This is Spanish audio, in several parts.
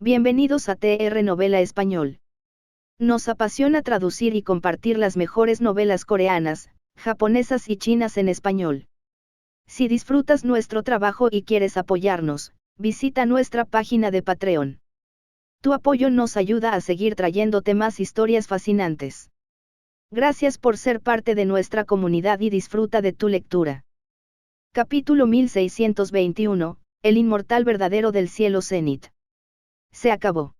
Bienvenidos a TR Novela Español. Nos apasiona traducir y compartir las mejores novelas coreanas, japonesas y chinas en español. Si disfrutas nuestro trabajo y quieres apoyarnos, visita nuestra página de Patreon. Tu apoyo nos ayuda a seguir trayéndote más historias fascinantes. Gracias por ser parte de nuestra comunidad y disfruta de tu lectura. Capítulo 1621, El inmortal verdadero del cielo cenit. Se acabó.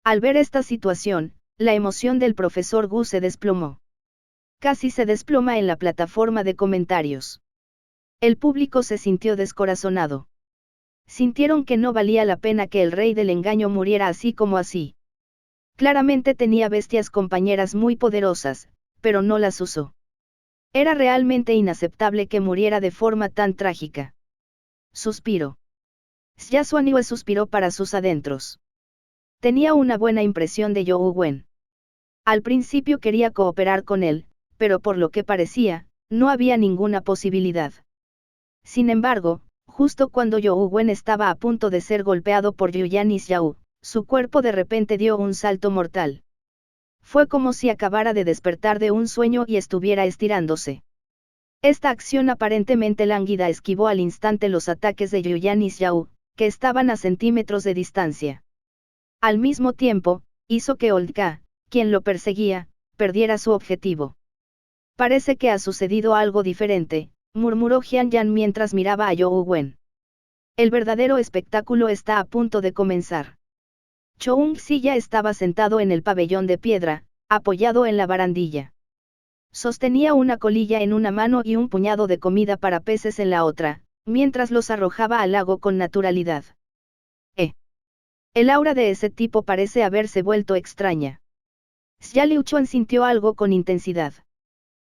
Al ver esta situación, la emoción del profesor Gu se desplomó. Casi se desploma en la plataforma de comentarios. El público se sintió descorazonado. Sintieron que no valía la pena que el rey del engaño muriera así como así. Claramente tenía bestias compañeras muy poderosas, pero no las usó. Era realmente inaceptable que muriera de forma tan trágica. Suspiró. Yasuaniue suspiró para sus adentros. Tenía una buena impresión de You Wen. Al principio quería cooperar con él, pero por lo que parecía, no había ninguna posibilidad. Sin embargo, justo cuando You Wen estaba a punto de ser golpeado por Yuyanis Yao, su cuerpo de repente dio un salto mortal. Fue como si acabara de despertar de un sueño y estuviera estirándose. Esta acción aparentemente lánguida esquivó al instante los ataques de Yuyanis Yao, que estaban a centímetros de distancia. Al mismo tiempo, hizo que Oldka, quien lo perseguía, perdiera su objetivo. Parece que ha sucedido algo diferente, murmuró Jian Yan mientras miraba a You Wen. El verdadero espectáculo está a punto de comenzar. Choung-si ya estaba sentado en el pabellón de piedra, apoyado en la barandilla. Sostenía una colilla en una mano y un puñado de comida para peces en la otra, mientras los arrojaba al lago con naturalidad. El aura de ese tipo parece haberse vuelto extraña. Xia Liuchuan sintió algo con intensidad.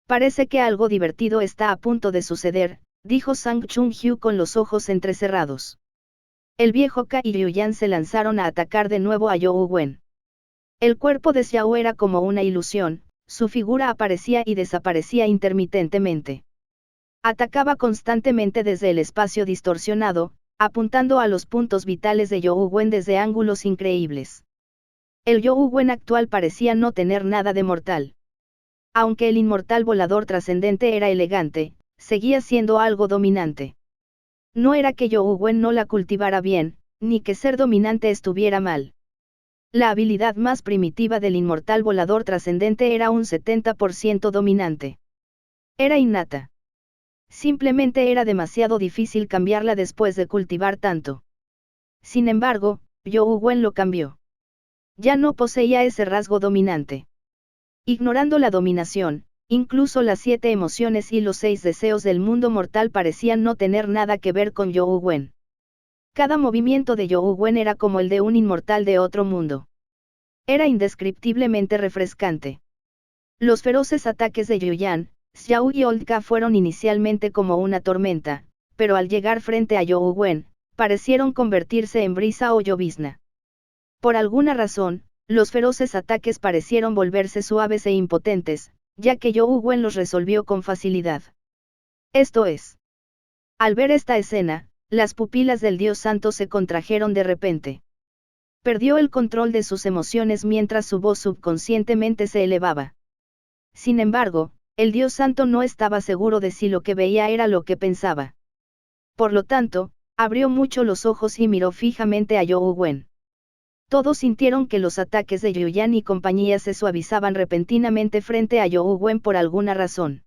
Parece que algo divertido está a punto de suceder, dijo Sang Chung-hyu con los ojos entrecerrados. El viejo Ka y Yuyan se lanzaron a atacar de nuevo a You Wen. El cuerpo de Xiao era como una ilusión, su figura aparecía y desaparecía intermitentemente. Atacaba constantemente desde el espacio distorsionado, apuntando a los puntos vitales de You Wen desde ángulos increíbles. El You Wen actual parecía no tener nada de mortal. Aunque el inmortal volador trascendente era elegante, seguía siendo algo dominante. No era que You Wen no la cultivara bien, ni que ser dominante estuviera mal. La habilidad más primitiva del inmortal volador trascendente era un 70% dominante. Era innata. Simplemente era demasiado difícil cambiarla después de cultivar tanto. Sin embargo, You Wen lo cambió. Ya no poseía ese rasgo dominante. Ignorando la dominación, incluso las 7 emociones y los 6 deseos del mundo mortal parecían no tener nada que ver con You Wen. Cada movimiento de You Wen era como el de un inmortal de otro mundo. Era indescriptiblemente refrescante. Los feroces ataques de Yuyan, Xiao y Oldka fueron inicialmente como una tormenta, pero al llegar frente a You Wen, parecieron convertirse en brisa o llovizna. Por alguna razón, los feroces ataques parecieron volverse suaves e impotentes, ya que You Wen los resolvió con facilidad. Esto es. Al ver esta escena, las pupilas del Dios Santo se contrajeron de repente. Perdió el control de sus emociones mientras su voz subconscientemente se elevaba. Sin embargo, el Dios Santo no estaba seguro de si lo que veía era lo que pensaba. Por lo tanto, abrió mucho los ojos y miró fijamente a You Wen. Todos sintieron que los ataques de Yuyan y compañía se suavizaban repentinamente frente a You Wen por alguna razón.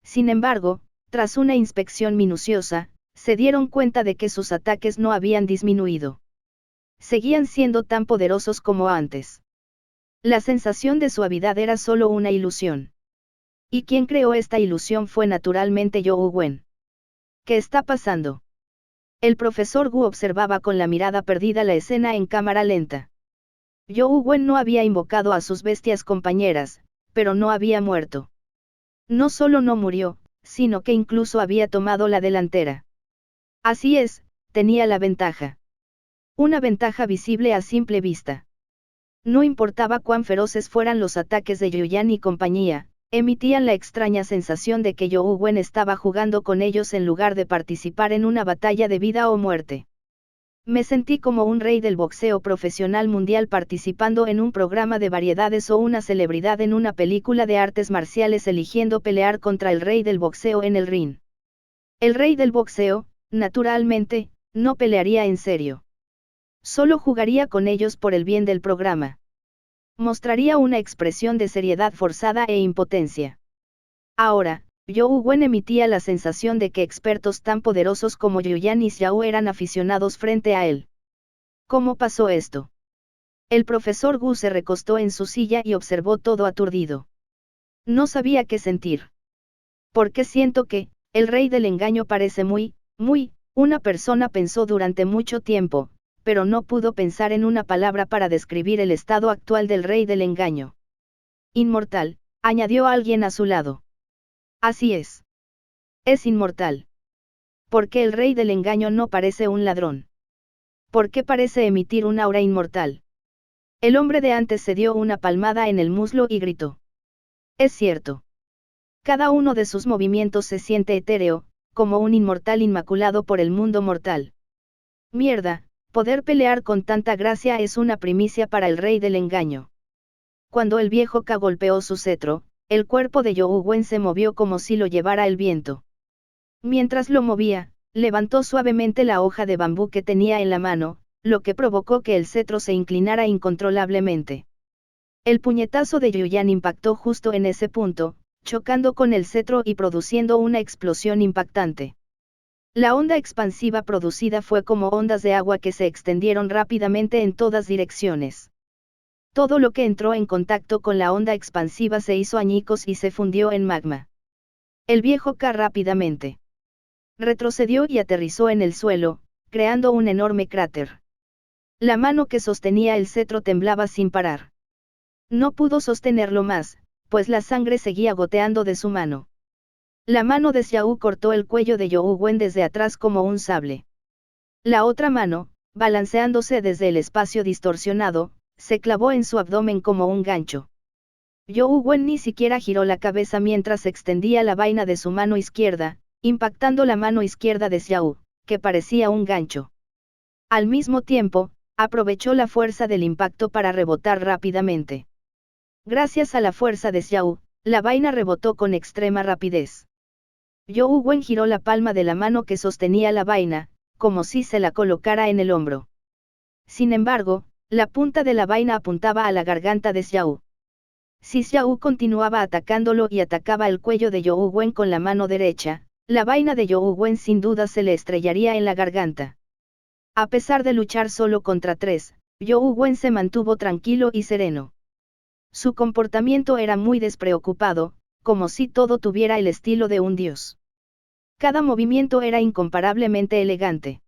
Sin embargo, tras una inspección minuciosa, se dieron cuenta de que sus ataques no habían disminuido. Seguían siendo tan poderosos como antes. La sensación de suavidad era solo una ilusión. Y quien creó esta ilusión fue naturalmente You Wen. ¿Qué está pasando? El profesor Gu observaba con la mirada perdida la escena en cámara lenta. You Wen no había invocado a sus bestias compañeras, pero no había muerto. No solo no murió, sino que incluso había tomado la delantera. Así es, tenía la ventaja. Una ventaja visible a simple vista. No importaba cuán feroces fueran los ataques de Yuyan y compañía, emitían la extraña sensación de que You Wen estaba jugando con ellos en lugar de participar en una batalla de vida o muerte. me sentí como un rey del boxeo profesional mundial participando en un programa de variedades o una celebridad en una película de artes marciales eligiendo pelear contra el rey del boxeo en el ring. El rey del boxeo, naturalmente, no pelearía en serio. Solo jugaría con ellos por el bien del programa. Mostraría una expresión de seriedad forzada e impotencia. Ahora, Zhou Wen emitía la sensación de que expertos tan poderosos como Yuyan y Xiao eran aficionados frente a él. ¿Cómo pasó esto? El profesor Gu se recostó en su silla y observó todo aturdido. No sabía qué sentir. Porque siento que, el rey del engaño parece una persona pensó durante mucho tiempo, pero no pudo pensar en una palabra para describir el estado actual del rey del engaño. Inmortal, añadió alguien a su lado. Así es. Es inmortal. ¿Por qué el rey del engaño no parece un ladrón? ¿Por qué parece emitir un aura inmortal? El hombre de antes se dio una palmada en el muslo y gritó. Es cierto. Cada uno de sus movimientos se siente etéreo, como un inmortal inmaculado por el mundo mortal. Mierda, poder pelear con tanta gracia es una primicia para el rey del engaño. Cuando el viejo Ka golpeó su cetro, el cuerpo de Zhou Wen se movió como si lo llevara el viento. Mientras lo movía, levantó suavemente la hoja de bambú que tenía en la mano, lo que provocó que el cetro se inclinara incontrolablemente. El puñetazo de Yuyan impactó justo en ese punto, chocando con el cetro y produciendo una explosión impactante. La onda expansiva producida fue como ondas de agua que se extendieron rápidamente en todas direcciones. Todo lo que entró en contacto con la onda expansiva se hizo añicos y se fundió en magma. El viejo Ka rápidamente retrocedió y aterrizó en el suelo, creando un enorme cráter. La mano que sostenía el cetro temblaba sin parar. No pudo sostenerlo más, pues la sangre seguía goteando de su mano. La mano de Xiao cortó el cuello de Zhou Wen desde atrás como un sable. La otra mano, balanceándose desde el espacio distorsionado, se clavó en su abdomen como un gancho. Zhou Wen ni siquiera giró la cabeza mientras extendía la vaina de su mano izquierda, impactando la mano izquierda de Xiao, que parecía un gancho. Al mismo tiempo, aprovechó la fuerza del impacto para rebotar rápidamente. Gracias a la fuerza de Xiao, la vaina rebotó con extrema rapidez. Zhou Wen giró la palma de la mano que sostenía la vaina, como si se la colocara en el hombro. Sin embargo, la punta de la vaina apuntaba a la garganta de Xiao. Si Xiao continuaba atacándolo y atacaba el cuello de Zhou Wen con la mano derecha, la vaina de Zhou Wen sin duda se le estrellaría en la garganta. A pesar de luchar solo contra tres, Zhou Wen se mantuvo tranquilo y sereno. Su comportamiento era muy despreocupado, como si todo tuviera el estilo de un dios. Cada movimiento era incomparablemente elegante.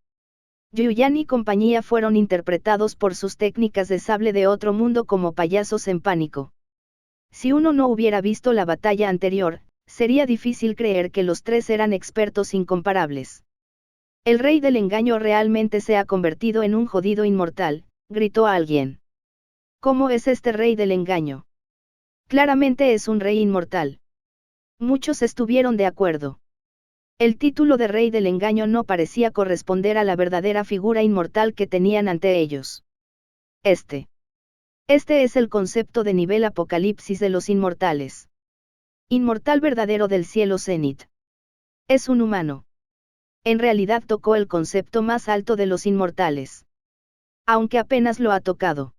Yuyan y compañía fueron interpretados por sus técnicas de sable de otro mundo como payasos en pánico. Si uno no hubiera visto la batalla anterior, sería difícil creer que los tres eran expertos incomparables. El rey del engaño realmente se ha convertido en un jodido inmortal, gritó alguien. ¿Cómo es este rey del engaño? Claramente es un rey inmortal. Muchos estuvieron de acuerdo. El título de rey del engaño no parecía corresponder a la verdadera figura inmortal que tenían ante ellos. Este es el concepto de nivel apocalipsis de los inmortales. Inmortal verdadero del cielo cenit. Es un humano. En realidad tocó el concepto más alto de los inmortales. Aunque apenas lo ha tocado.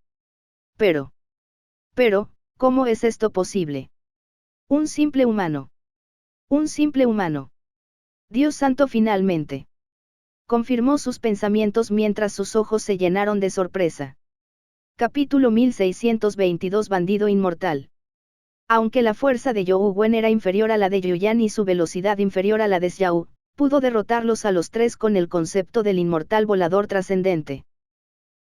Pero, ¿cómo es esto posible? Un simple humano. Un simple humano. Dios santo finalmente. Confirmó sus pensamientos mientras sus ojos se llenaron de sorpresa. Capítulo 1622 Bandido inmortal. Aunque la fuerza de Zhou Wen era inferior a la de Yuyan y su velocidad inferior a la de Xiao, pudo derrotarlos a los tres con el concepto del inmortal volador trascendente.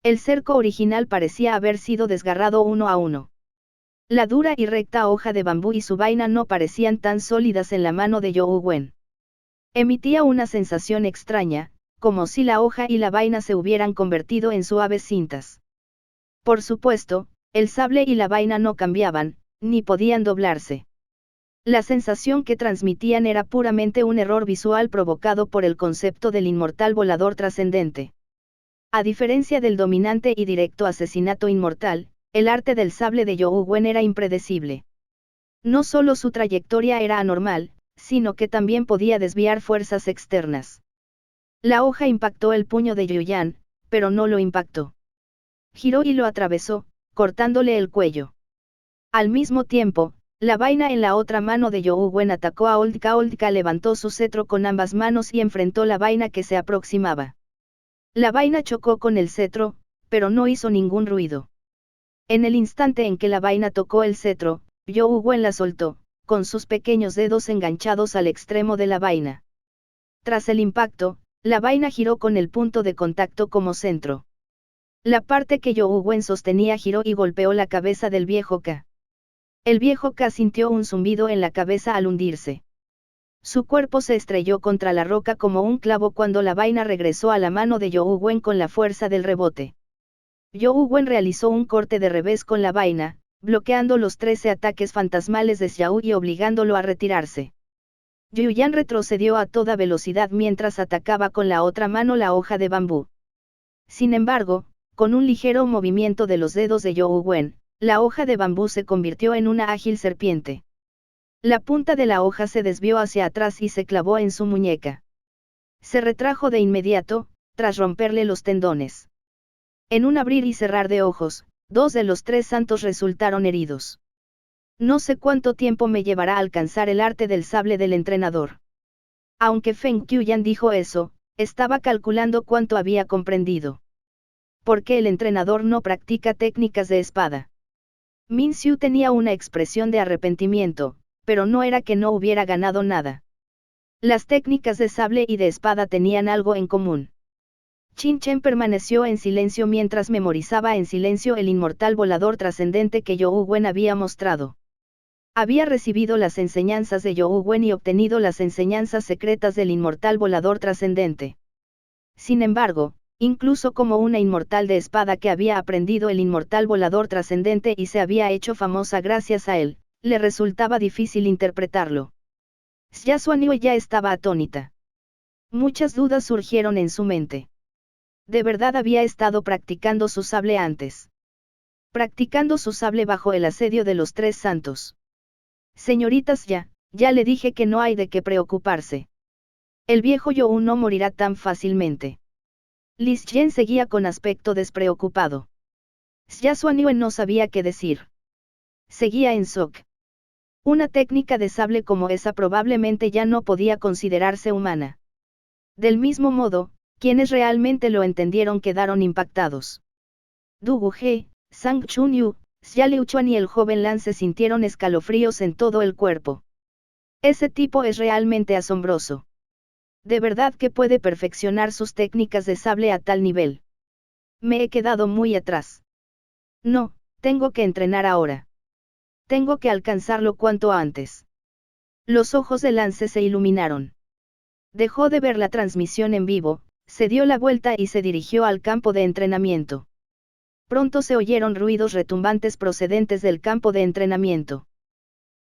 El cerco original parecía haber sido desgarrado uno a uno. La dura y recta hoja de bambú y su vaina no parecían tan sólidas en la mano de Zhou Wen. Emitía una sensación extraña, como si la hoja y la vaina se hubieran convertido en suaves cintas. Por supuesto, el sable y la vaina no cambiaban, ni podían doblarse. La sensación que transmitían era puramente un error visual provocado por el concepto del inmortal volador trascendente. A diferencia del dominante y directo asesinato inmortal, el arte del sable de You Wen era impredecible. No solo su trayectoria era anormal, sino que también podía desviar fuerzas externas. La hoja impactó el puño de Yuyan, pero no lo impactó. Giró y lo atravesó, cortándole el cuello. Al mismo tiempo, la vaina en la otra mano de You Wen atacó a Oldka. Oldka levantó su cetro con ambas manos y enfrentó la vaina que se aproximaba. La vaina chocó con el cetro, pero no hizo ningún ruido. En el instante en que la vaina tocó el cetro, You Wen la soltó, con sus pequeños dedos enganchados al extremo de la vaina. Tras el impacto, la vaina giró con el punto de contacto como centro. La parte que You Wen sostenía giró y golpeó la cabeza del viejo Ka. El viejo Ka sintió un zumbido en la cabeza al hundirse. Su cuerpo se estrelló contra la roca como un clavo cuando la vaina regresó a la mano de You Wen con la fuerza del rebote. You Wen realizó un corte de revés con la vaina, bloqueando los 13 ataques fantasmales de Xiao y obligándolo a retirarse. Yuyan retrocedió a toda velocidad mientras atacaba con la otra mano la hoja de bambú. Sin embargo, con un ligero movimiento de los dedos de You Wen, la hoja de bambú se convirtió en una ágil serpiente. La punta de la hoja se desvió hacia atrás y se clavó en su muñeca. Se retrajo de inmediato, tras romperle los tendones. En un abrir y cerrar de ojos, 2 de los 3 santos resultaron heridos. No sé cuánto tiempo me llevará a alcanzar el arte del sable del entrenador. Aunque Feng Qiuyan dijo eso, estaba calculando cuánto había comprendido. ¿Por qué el entrenador no practica técnicas de espada? Min Xiu tenía una expresión de arrepentimiento, pero no era que no hubiera ganado nada. Las técnicas de sable y de espada tenían algo en común. Qin Chen permaneció en silencio mientras memorizaba en silencio el inmortal volador trascendente que You Wen había mostrado. Había recibido las enseñanzas de You Wen y obtenido las enseñanzas secretas del inmortal volador trascendente. Sin embargo, incluso como una inmortal de espada que había aprendido el inmortal volador trascendente y se había hecho famosa gracias a él, le resultaba difícil interpretarlo. Xia Xuanhui ya estaba atónita. Muchas dudas surgieron en su mente. ¿De verdad había estado practicando su sable antes? Practicando su sable bajo el asedio de los 3 santos. Señoritas ya le dije que no hay de qué preocuparse. El viejo You no morirá tan fácilmente. Li Xian seguía con aspecto despreocupado. Xia Xuanhui no sabía qué decir. Seguía en shock. Una técnica de sable como esa probablemente ya no podía considerarse humana. Del mismo modo, quienes realmente lo entendieron quedaron impactados. Du Guhe, Sang Chunyu, Xia Liuchuan y el joven Lan se sintieron escalofríos en todo el cuerpo. Ese tipo es realmente asombroso. De verdad que puede perfeccionar sus técnicas de sable a tal nivel. Me he quedado muy atrás. No, tengo que entrenar ahora. Tengo que alcanzarlo cuanto antes. Los ojos de Lance se iluminaron. Dejó de ver la transmisión en vivo, se dio la vuelta y se dirigió al campo de entrenamiento. Pronto se oyeron ruidos retumbantes procedentes del campo de entrenamiento.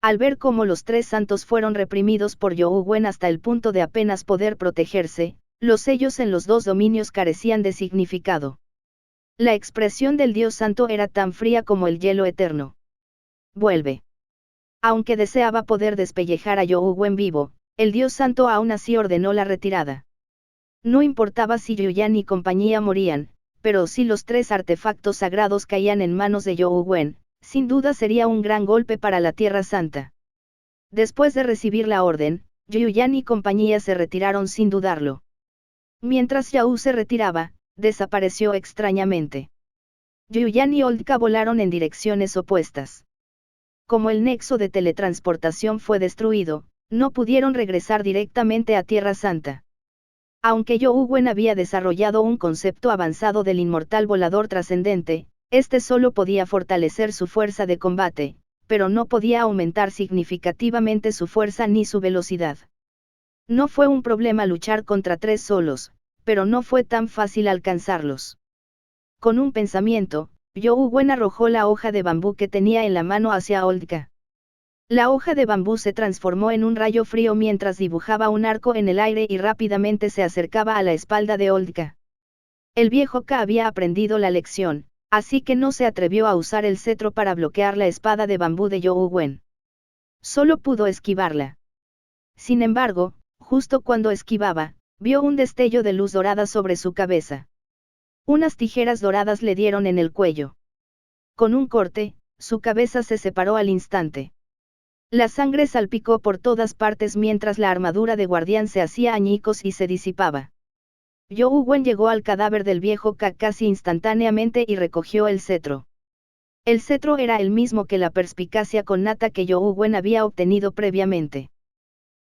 Al ver cómo los 3 santos fueron reprimidos por You Wen hasta el punto de apenas poder protegerse, los sellos en los 2 dominios carecían de significado. La expresión del Dios Santo era tan fría como el hielo eterno. Vuelve. Aunque deseaba poder despellejar a You Wen vivo, el Dios Santo aún así ordenó la retirada. No importaba si Yuyan y compañía morían, pero si los 3 artefactos sagrados caían en manos de You Wen, sin duda sería un gran golpe para la Tierra Santa. Después de recibir la orden, Yuyan y compañía se retiraron sin dudarlo. Mientras Yao se retiraba, desapareció extrañamente. Yuyan y Oldka volaron en direcciones opuestas. Como el nexo de teletransportación fue destruido, no pudieron regresar directamente a Tierra Santa. Aunque You Wen había desarrollado un concepto avanzado del inmortal volador trascendente, este solo podía fortalecer su fuerza de combate, pero no podía aumentar significativamente su fuerza ni su velocidad. No fue un problema luchar contra 3 solos, pero no fue tan fácil alcanzarlos. Con un pensamiento, You Wen arrojó la hoja de bambú que tenía en la mano hacia Oldka. La hoja de bambú se transformó en un rayo frío mientras dibujaba un arco en el aire y rápidamente se acercaba a la espalda de Oldka. El viejo Ka había aprendido la lección, así que no se atrevió a usar el cetro para bloquear la espada de bambú de You Wen. Solo pudo esquivarla. Sin embargo, justo cuando esquivaba, vio un destello de luz dorada sobre su cabeza. Unas tijeras doradas le dieron en el cuello. Con un corte, su cabeza se separó al instante. La sangre salpicó por todas partes mientras la armadura de guardián se hacía añicos y se disipaba. You Wen llegó al cadáver del viejo Ka casi instantáneamente y recogió el cetro. El cetro era el mismo que la perspicacia con nata que You Wen había obtenido previamente.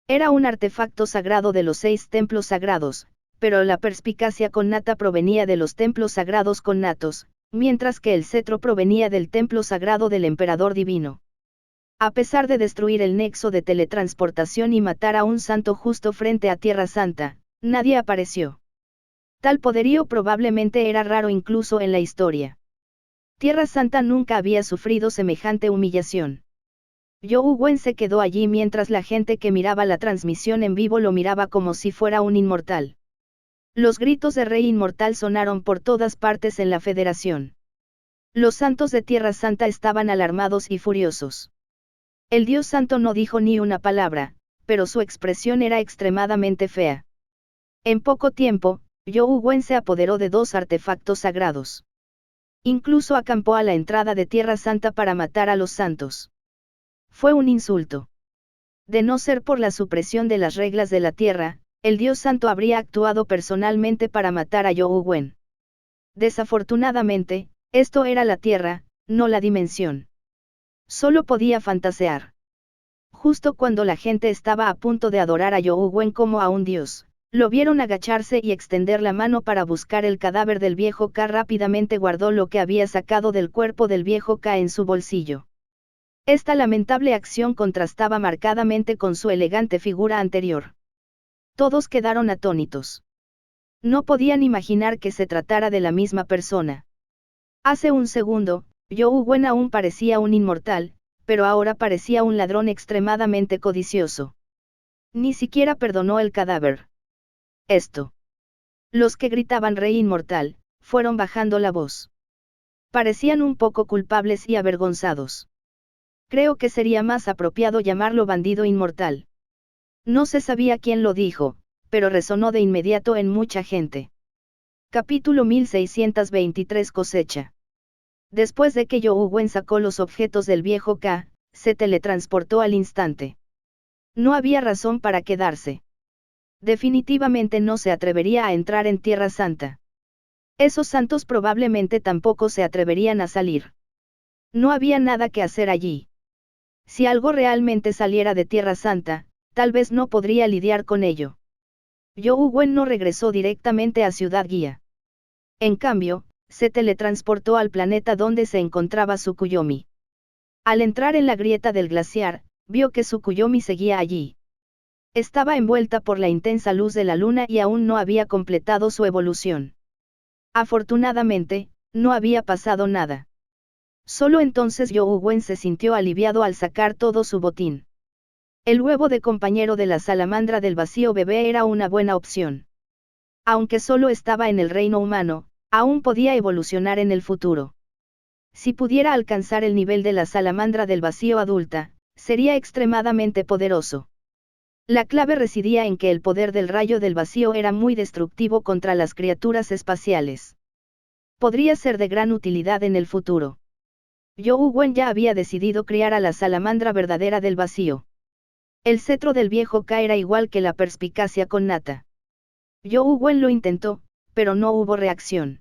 Era un artefacto sagrado de los 6 templos sagrados, pero la perspicacia con nata provenía de los templos sagrados con natos, mientras que el cetro provenía del templo sagrado del emperador divino. A pesar de destruir el nexo de teletransportación y matar a un santo justo frente a Tierra Santa, nadie apareció. Tal poderío probablemente era raro incluso en la historia. Tierra Santa nunca había sufrido semejante humillación. You Wen se quedó allí mientras la gente que miraba la transmisión en vivo lo miraba como si fuera un inmortal. Los gritos de Rey Inmortal sonaron por todas partes en la Federación. Los santos de Tierra Santa estaban alarmados y furiosos. El Dios Santo no dijo ni una palabra, pero su expresión era extremadamente fea. En poco tiempo, You Wen se apoderó de 2 artefactos sagrados. Incluso acampó a la entrada de Tierra Santa para matar a los santos. Fue un insulto. De no ser por la supresión de las reglas de la Tierra, el Dios Santo habría actuado personalmente para matar a You Wen. Desafortunadamente, esto era la Tierra, no la dimensión. Solo podía fantasear. Justo cuando la gente estaba a punto de adorar a You Wen como a un dios, lo vieron agacharse y extender la mano para buscar el cadáver del viejo Ka. Rápidamente guardó lo que había sacado del cuerpo del viejo Ka en su bolsillo. Esta lamentable acción contrastaba marcadamente con su elegante figura anterior. Todos quedaron atónitos. No podían imaginar que se tratara de la misma persona. Hace un segundo, You Wen aún parecía un inmortal, pero ahora parecía un ladrón extremadamente codicioso. Ni siquiera perdonó el cadáver. Esto. Los que gritaban Rey Inmortal, fueron bajando la voz. Parecían un poco culpables y avergonzados. Creo que sería más apropiado llamarlo bandido inmortal. No se sabía quién lo dijo, pero resonó de inmediato en mucha gente. Capítulo 1623 Cosecha. Después de que You Wen sacó los objetos del viejo Ka, se teletransportó al instante. No había razón para quedarse. Definitivamente no se atrevería a entrar en Tierra Santa. Esos santos probablemente tampoco se atreverían a salir. No había nada que hacer allí. Si algo realmente saliera de Tierra Santa, tal vez no podría lidiar con ello. You Wen no regresó directamente a Ciudad Guía. En cambio, se teletransportó al planeta donde se encontraba Tsukuyomi. Al entrar en la grieta del glaciar, vio que Tsukuyomi seguía allí. Estaba envuelta por la intensa luz de la luna y aún no había completado su evolución. Afortunadamente, no había pasado nada. Solo entonces You Wen se sintió aliviado al sacar todo su botín. El huevo de compañero de la salamandra del vacío bebé era una buena opción. Aunque solo estaba en el reino humano, aún podía evolucionar en el futuro. Si pudiera alcanzar el nivel de la salamandra del vacío adulta, sería extremadamente poderoso. La clave residía en que el poder del rayo del vacío era muy destructivo contra las criaturas espaciales. Podría ser de gran utilidad en el futuro. You Wen ya había decidido criar a la salamandra verdadera del vacío. El cetro del viejo Ka era igual que la perspicacia con nata. You Wen lo intentó, pero no hubo reacción.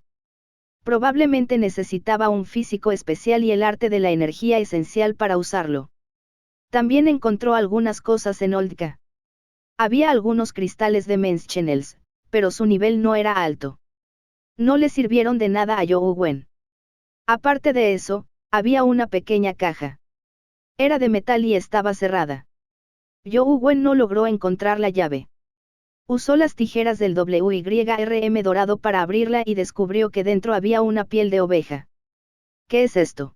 Probablemente necesitaba un físico especial y el arte de la energía esencial para usarlo. También encontró algunas cosas en Oldka. Había algunos cristales de Menschenels, pero su nivel no era alto. No le sirvieron de nada a You Wen. Aparte de eso, había una pequeña caja. Era de metal y estaba cerrada. You Wen no logró encontrar la llave. Usó las tijeras del WYRM dorado para abrirla y descubrió que dentro había una piel de oveja. ¿Qué es esto?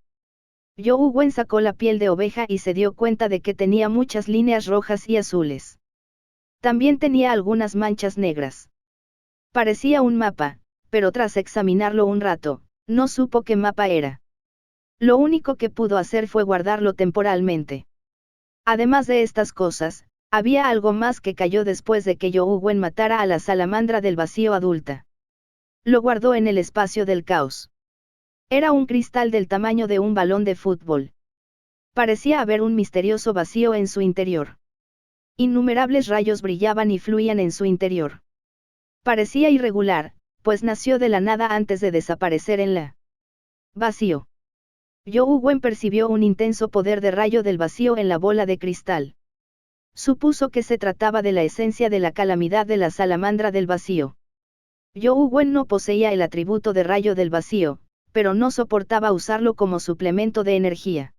You Wen sacó la piel de oveja y se dio cuenta de que tenía muchas líneas rojas y azules. También tenía algunas manchas negras. Parecía un mapa, pero tras examinarlo un rato, no supo qué mapa era. Lo único que pudo hacer fue guardarlo temporalmente. Además de estas cosas, había algo más que cayó después de que Yougwen matara a la salamandra del vacío adulta. Lo guardó en el espacio del caos. Era un cristal del tamaño de un balón de fútbol. Parecía haber un misterioso vacío en su interior. Innumerables rayos brillaban y fluían en su interior. Parecía irregular, pues nació de la nada antes de desaparecer en la vacío. Yougwen percibió un intenso poder de rayo del vacío en la bola de cristal. Supuso que se trataba de la esencia de la calamidad de la salamandra del vacío. Yougwen no poseía el atributo de rayo del vacío, pero no soportaba usarlo como suplemento de energía.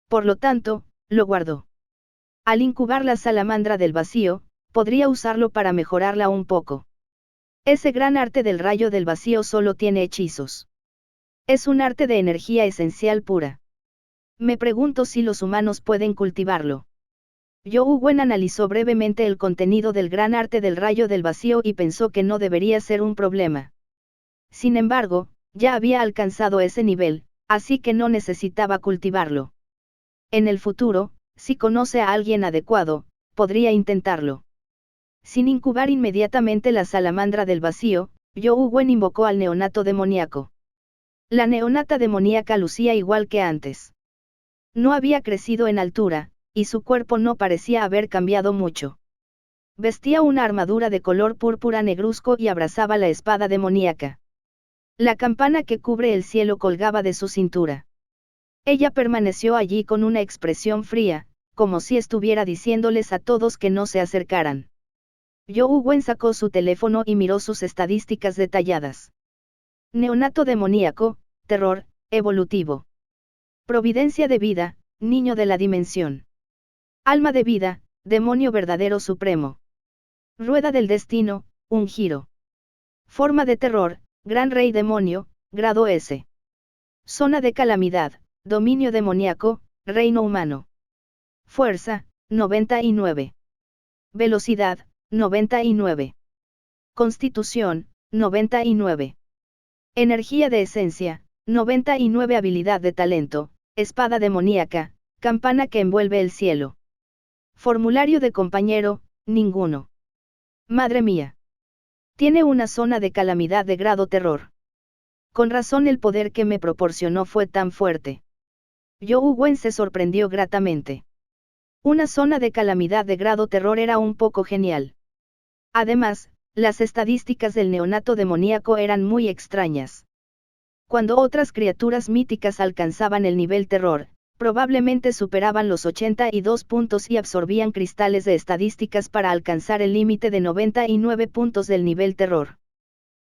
Por lo tanto, lo guardó. Al incubar la salamandra del vacío, podría usarlo para mejorarla un poco. Ese gran arte del rayo del vacío solo tiene hechizos. Es un arte de energía esencial pura. Me pregunto si los humanos pueden cultivarlo. Yougwen analizó brevemente el contenido del gran arte del rayo del vacío y pensó que no debería ser un problema. Sin embargo, ya había alcanzado ese nivel, así que no necesitaba cultivarlo. En el futuro, si conoce a alguien adecuado, podría intentarlo. Sin incubar inmediatamente la salamandra del vacío, Yougwen invocó al neonato demoníaco. La neonata demoníaca lucía igual que antes. No había crecido en altura, y su cuerpo no parecía haber cambiado mucho. Vestía una armadura de color púrpura negruzco y abrazaba la espada demoníaca. La campana que cubre el cielo colgaba de su cintura. Ella permaneció allí con una expresión fría, como si estuviera diciéndoles a todos que no se acercaran. Yougwen sacó su teléfono y miró sus estadísticas detalladas. Neonato demoníaco, terror, evolutivo. Providencia de vida, niño de la dimensión. Alma de vida, demonio verdadero supremo. Rueda del destino, un giro. Forma de terror, gran rey demonio, grado S. Zona de calamidad, dominio demoníaco, reino humano. Fuerza, 99. Velocidad, 99. Constitución, 99. Energía de esencia, 99. Habilidad de talento, espada demoníaca, campana que envuelve el cielo. Formulario de compañero, ninguno. Madre mía. Tiene una zona de calamidad de grado terror. Con razón el poder que me proporcionó fue tan fuerte. Yougwen se sorprendió gratamente. Una zona de calamidad de grado terror era un poco genial. Además, las estadísticas del neonato demoníaco eran muy extrañas. Cuando otras criaturas míticas alcanzaban el nivel terror, probablemente superaban los 82 puntos y absorbían cristales de estadísticas para alcanzar el límite de 99 puntos del nivel terror.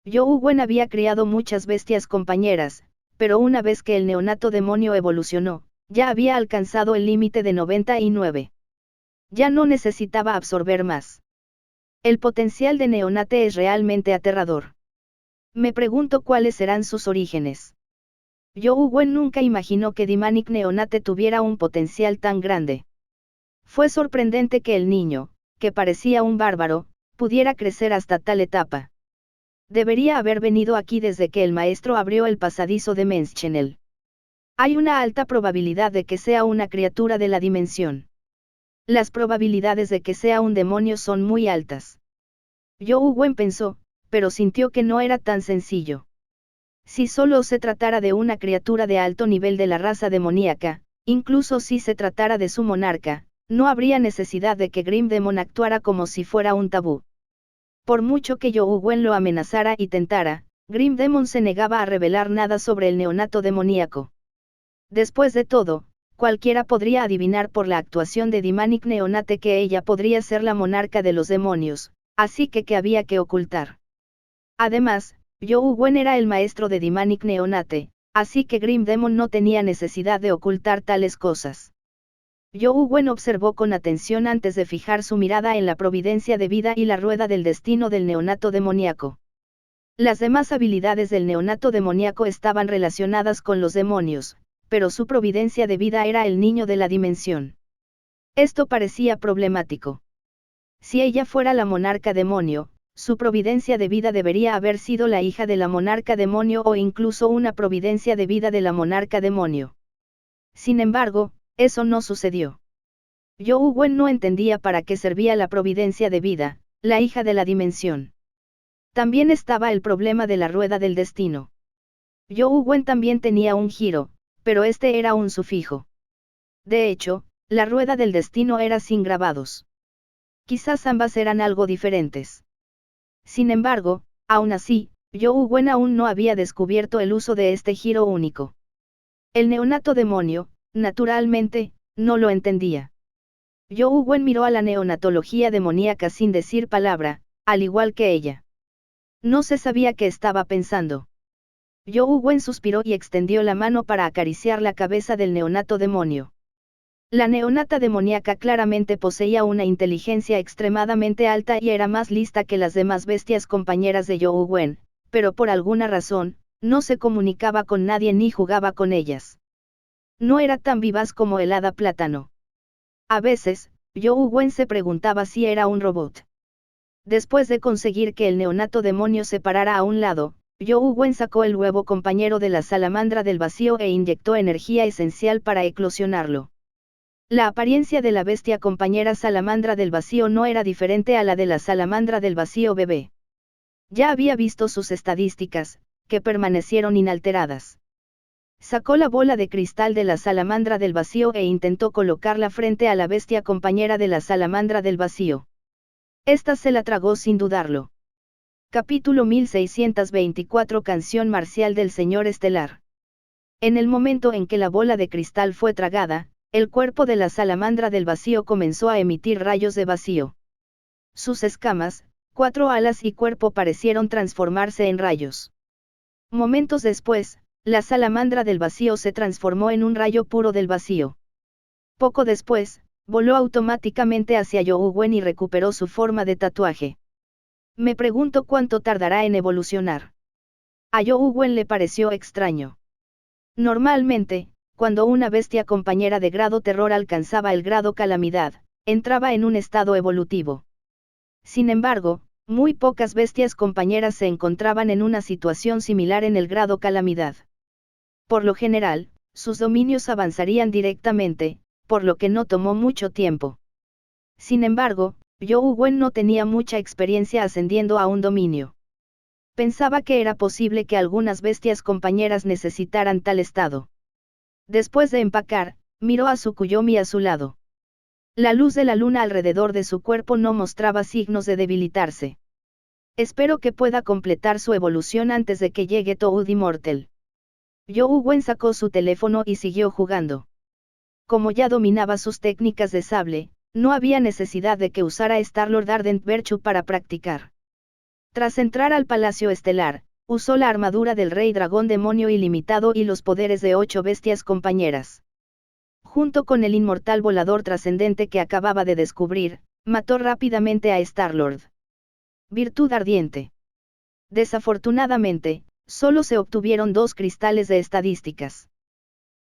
Yougwen había criado muchas bestias compañeras, pero una vez que el neonato demonio evolucionó, ya había alcanzado el límite de 99. Ya no necesitaba absorber más. El potencial de neonate es realmente aterrador. Me pregunto cuáles serán sus orígenes. Yougwen nunca imaginó que Demonic Neonate tuviera un potencial tan grande. Fue sorprendente que el niño, que parecía un bárbaro, pudiera crecer hasta tal etapa. Debería haber venido aquí desde que el maestro abrió el pasadizo de Menschenel. Hay una alta probabilidad de que sea una criatura de la dimensión. Las probabilidades de que sea un demonio son muy altas. Yougwen pensó, pero sintió que no era tan sencillo. Si solo se tratara de una criatura de alto nivel de la raza demoníaca, incluso si se tratara de su monarca, no habría necesidad de que Grim Demon actuara como si fuera un tabú. Por mucho que Yougwen lo amenazara y tentara, Grim Demon se negaba a revelar nada sobre el neonato demoníaco. Después de todo, cualquiera podría adivinar por la actuación de Demonic Neonate que ella podría ser la monarca de los demonios, así que ¿qué había que ocultar? Además, Yougwen era el maestro de Demonic Neonate, así que Grim Demon no tenía necesidad de ocultar tales cosas. Yougwen observó con atención antes de fijar su mirada en la providencia de vida y la rueda del destino del neonato demoníaco. Las demás habilidades del neonato demoníaco estaban relacionadas con los demonios, pero su providencia de vida era el niño de la dimensión. Esto parecía problemático. Si ella fuera la monarca demonio, su providencia de vida debería haber sido la hija de la monarca demonio o incluso una providencia de vida de la monarca demonio. Sin embargo, eso no sucedió. Zhou Wen no entendía para qué servía la providencia de vida, la hija de la dimensión. También estaba el problema de la rueda del destino. Zhou Wen también tenía un giro, pero este era un sufijo. De hecho, la rueda del destino era sin grabados. Quizás ambas eran algo diferentes. Sin embargo, aún así, Zhou Wen aún no había descubierto el uso de este giro único. El neonato demonio, naturalmente, no lo entendía. Zhou Wen miró a la neonatología demoníaca sin decir palabra, al igual que ella. No se sabía qué estaba pensando. Zhou Wen suspiró y extendió la mano para acariciar la cabeza del neonato demonio. La neonata demoníaca claramente poseía una inteligencia extremadamente alta y era más lista que las demás bestias compañeras de Zhou Wen, pero por alguna razón, no se comunicaba con nadie ni jugaba con ellas. No era tan vivaz como el hada plátano. A veces, Zhou Wen se preguntaba si era un robot. Después de conseguir que el neonato demonio se parara a un lado, Zhou Wen sacó el huevo compañero de la salamandra del vacío e inyectó energía esencial para eclosionarlo. La apariencia de la bestia compañera salamandra del vacío no era diferente a la de la salamandra del vacío bebé. Ya había visto sus estadísticas, que permanecieron inalteradas. Sacó la bola de cristal de la salamandra del vacío e intentó colocarla frente a la bestia compañera de la salamandra del vacío. Esta se la tragó sin dudarlo. Capítulo 1624 Canción marcial del Señor Estelar. En el momento en que la bola de cristal fue tragada, el cuerpo de la salamandra del vacío comenzó a emitir rayos de vacío. Sus escamas, 4 alas y cuerpo parecieron transformarse en rayos. Momentos después, la salamandra del vacío se transformó en un rayo puro del vacío. Poco después, voló automáticamente hacia Zhou Wen y recuperó su forma de tatuaje. Me pregunto cuánto tardará en evolucionar. A Zhou Wen le pareció extraño. Normalmente, cuando una bestia compañera de grado terror alcanzaba el grado calamidad, entraba en un estado evolutivo. Sin embargo, muy pocas bestias compañeras se encontraban en una situación similar en el grado calamidad. Por lo general, sus dominios avanzarían directamente, por lo que no tomó mucho tiempo. Sin embargo, Zhou Wen no tenía mucha experiencia ascendiendo a un dominio. Pensaba que era posible que algunas bestias compañeras necesitaran tal estado. Después de empacar, miró a Tsukuyomi a su lado. La luz de la luna alrededor de su cuerpo no mostraba signos de debilitarse. Espero que pueda completar su evolución antes de que llegue Toad Immortal. Zhou Wen sacó su teléfono y siguió jugando. Como ya dominaba sus técnicas de sable, no había necesidad de que usara Star-Lord Ardent Virtue para practicar. Tras entrar al Palacio Estelar, usó la armadura del Rey Dragón Demonio Ilimitado y los poderes de 8 bestias compañeras. Junto con el inmortal volador trascendente que acababa de descubrir, mató rápidamente a Star-Lord. Virtud ardiente. Desafortunadamente, solo se obtuvieron 2 cristales de estadísticas.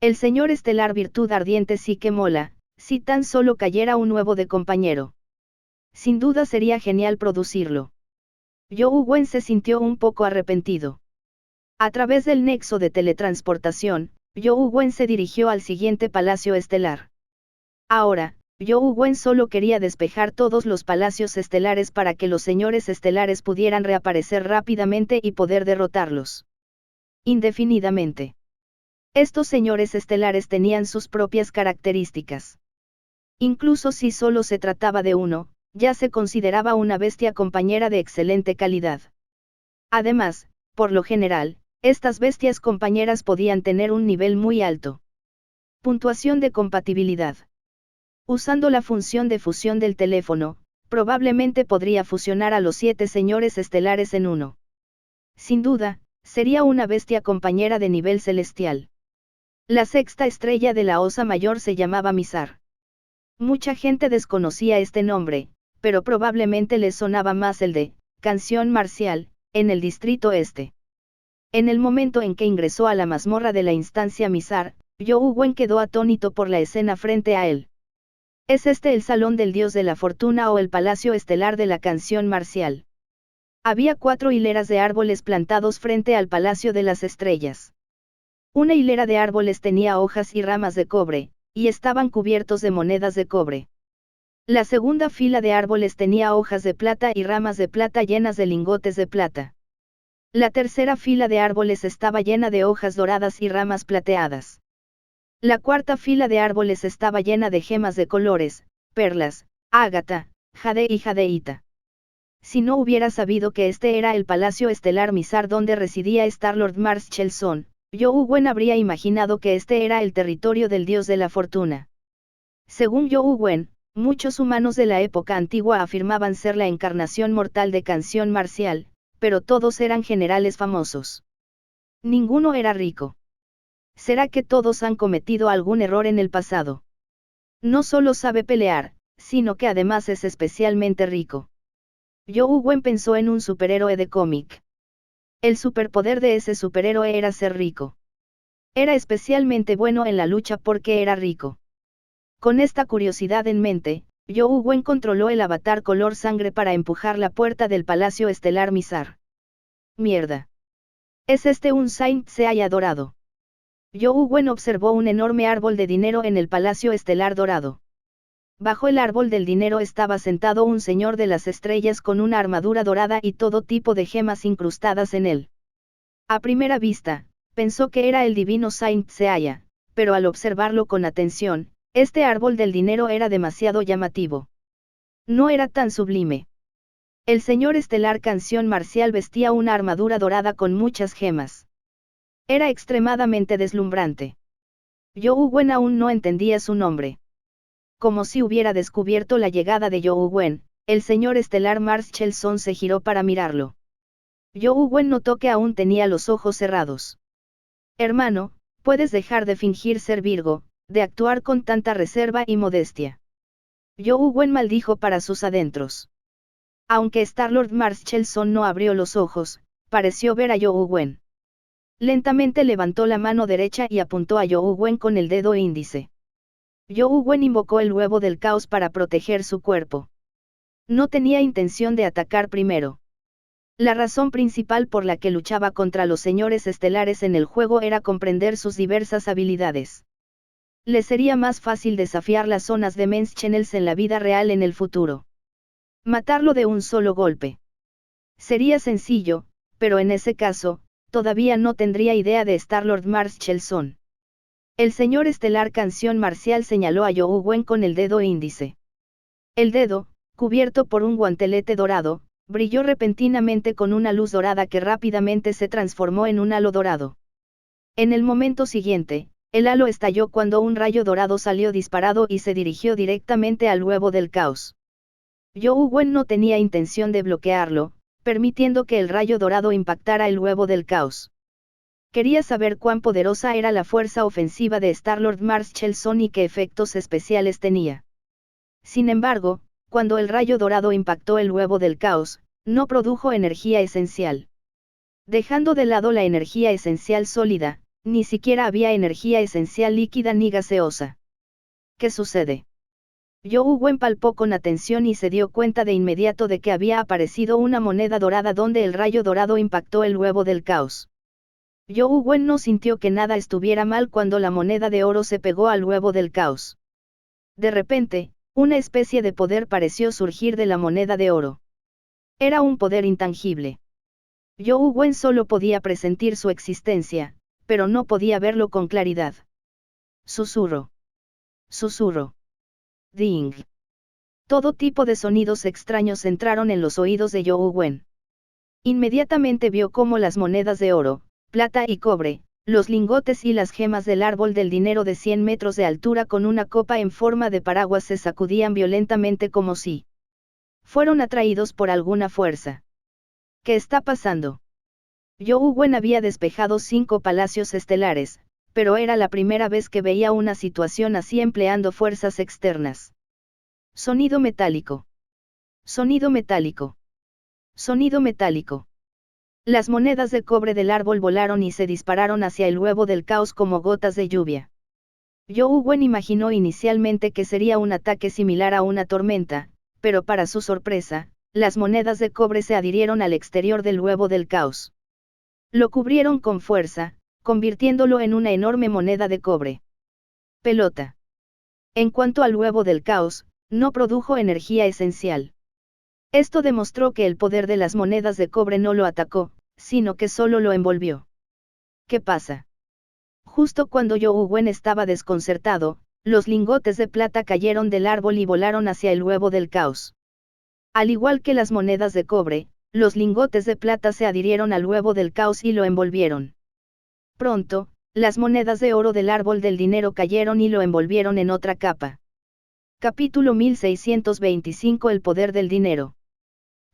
El señor estelar Virtud ardiente sí que mola, si tan solo cayera un nuevo de compañero. Sin duda sería genial producirlo. Zhou Wen se sintió un poco arrepentido. A través del nexo de teletransportación, Zhou Wen se dirigió al siguiente palacio estelar. Ahora, Zhou Wen solo quería despejar todos los palacios estelares para que los señores estelares pudieran reaparecer rápidamente y poder derrotarlos indefinidamente. Estos señores estelares tenían sus propias características. Incluso si solo se trataba de uno, ya se consideraba una bestia compañera de excelente calidad. Además, por lo general, estas bestias compañeras podían tener un nivel muy alto. Puntuación de compatibilidad. Usando la función de fusión del teléfono, probablemente podría fusionar a los 7 señores estelares en uno. Sin duda, sería una bestia compañera de nivel celestial. La 6ª estrella de la Osa Mayor se llamaba Mizar. Mucha gente desconocía este nombre, pero probablemente les sonaba más el de Canción Marcial, en el Distrito Este. En el momento en que ingresó a la mazmorra de la instancia Mizar, Zhou Wen quedó atónito por la escena frente a él. ¿Es este el Salón del Dios de la Fortuna o el Palacio Estelar de la Canción Marcial? Había 4 hileras de árboles plantados frente al Palacio de las Estrellas. Una hilera de árboles tenía hojas y ramas de cobre, y estaban cubiertos de monedas de cobre. La segunda fila de árboles tenía hojas de plata y ramas de plata llenas de lingotes de plata. La tercera fila de árboles estaba llena de hojas doradas y ramas plateadas. La cuarta fila de árboles estaba llena de gemas de colores, perlas, ágata, jade y jadeíta. Si no hubiera sabido que este era el Palacio Estelar Mizar donde residía Star-Lord Marshallson, Yougwen habría imaginado que este era el territorio del dios de la fortuna. Según Yougwen, muchos humanos de la época antigua afirmaban ser la encarnación mortal de Canción Marcial, pero todos eran generales famosos. Ninguno era rico. ¿Será que todos han cometido algún error en el pasado? No solo sabe pelear, sino que además es especialmente rico. Yougwen pensó en un superhéroe de cómic. El superpoder de ese superhéroe era ser rico. Era especialmente bueno en la lucha porque era rico. Con esta curiosidad en mente, Yougwen controló el avatar color sangre para empujar la puerta del Palacio Estelar Mizar. Mierda. ¿Es este un Saint Seiya dorado? Yougwen observó un enorme árbol de dinero en el Palacio Estelar dorado. Bajo el árbol del dinero estaba sentado un señor de las estrellas con una armadura dorada y todo tipo de gemas incrustadas en él. A primera vista, pensó que era el divino Saint Seiya, pero al observarlo con atención, este árbol del dinero era demasiado llamativo. No era tan sublime. El señor estelar Canción Marcial vestía una armadura dorada con muchas gemas. Era extremadamente deslumbrante. Yougwen aún no entendía su nombre. Como si hubiera descubierto la llegada de Yougwen, el señor estelar Marshallson se giró para mirarlo. Yougwen notó que aún tenía los ojos cerrados. Hermano, puedes dejar de fingir ser Virgo, de actuar con tanta reserva y modestia. Yougwen maldijo para sus adentros. Aunque Star-Lord Marshallson no abrió los ojos, pareció ver a Yougwen. Lentamente levantó la mano derecha y apuntó a Yougwen con el dedo índice. Yougwen invocó el huevo del caos para proteger su cuerpo. No tenía intención de atacar primero. La razón principal por la que luchaba contra los señores estelares en el juego era comprender sus diversas habilidades. Le sería más fácil desafiar las zonas de Men's Channels en la vida real en el futuro. Matarlo de un solo golpe. Sería sencillo, pero en ese caso, todavía no tendría idea de Star-Lord Marshallson. El señor estelar Canción Marcial señaló a Yougwen con el dedo índice. El dedo, cubierto por un guantelete dorado, brilló repentinamente con una luz dorada que rápidamente se transformó en un halo dorado. En el momento siguiente, el halo estalló cuando un rayo dorado salió disparado y se dirigió directamente al huevo del caos. Yougwen no tenía intención de bloquearlo, permitiendo que el rayo dorado impactara el huevo del caos. Quería saber cuán poderosa era la fuerza ofensiva de Star-Lord Marshallson y qué efectos especiales tenía. Sin embargo, cuando el rayo dorado impactó el huevo del caos, no produjo energía esencial. Dejando de lado la energía esencial sólida, ni siquiera había energía esencial líquida ni gaseosa. ¿Qué sucede? Yougwen palpó con atención y se dio cuenta de inmediato de que había aparecido una moneda dorada donde el rayo dorado impactó el huevo del caos. Yougwen no sintió que nada estuviera mal cuando la moneda de oro se pegó al huevo del caos. De repente, una especie de poder pareció surgir de la moneda de oro. Era un poder intangible. Yougwen solo podía presentir su existencia, pero no podía verlo con claridad. Susurro. Susurro. Ding. Todo tipo de sonidos extraños entraron en los oídos de Yougwen. Inmediatamente vio cómo las monedas de oro, plata y cobre, los lingotes y las gemas del árbol del dinero de 100 metros de altura con una copa en forma de paraguas se sacudían violentamente como si fueron atraídos por alguna fuerza. ¿Qué está pasando? Yougwen había despejado 5 palacios estelares, pero era la primera vez que veía una situación así empleando fuerzas externas. Sonido metálico. Sonido metálico. Sonido metálico. Las monedas de cobre del árbol volaron y se dispararon hacia el huevo del caos como gotas de lluvia. Yougwen imaginó inicialmente que sería un ataque similar a una tormenta, pero para su sorpresa, las monedas de cobre se adhirieron al exterior del huevo del caos. Lo cubrieron con fuerza, convirtiéndolo en una enorme moneda de cobre. Pelota. En cuanto al huevo del caos, no produjo energía esencial. Esto demostró que el poder de las monedas de cobre no lo atacó, sino que solo lo envolvió. ¿Qué pasa? Justo cuando You Wen estaba desconcertado, los lingotes de plata cayeron del árbol y volaron hacia el huevo del caos. Al igual que las monedas de cobre, los lingotes de plata se adhirieron al huevo del caos y lo envolvieron. Pronto, las monedas de oro del árbol del dinero cayeron y lo envolvieron en otra capa. Capítulo 1625 El poder del dinero.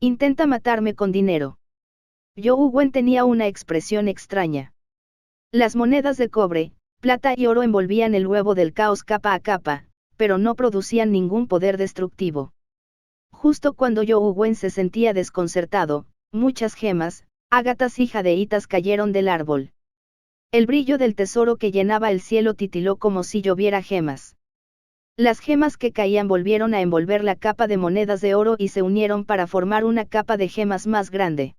Intenta matarme con dinero. You Wen tenía una expresión extraña. Las monedas de cobre, plata y oro envolvían el huevo del caos capa a capa, pero no producían ningún poder destructivo. Justo cuando You Wen se sentía desconcertado, muchas gemas, ágatas y jadeitas cayeron del árbol. El brillo del tesoro que llenaba el cielo titiló como si lloviera gemas. Las gemas que caían volvieron a envolver la capa de monedas de oro y se unieron para formar una capa de gemas más grande.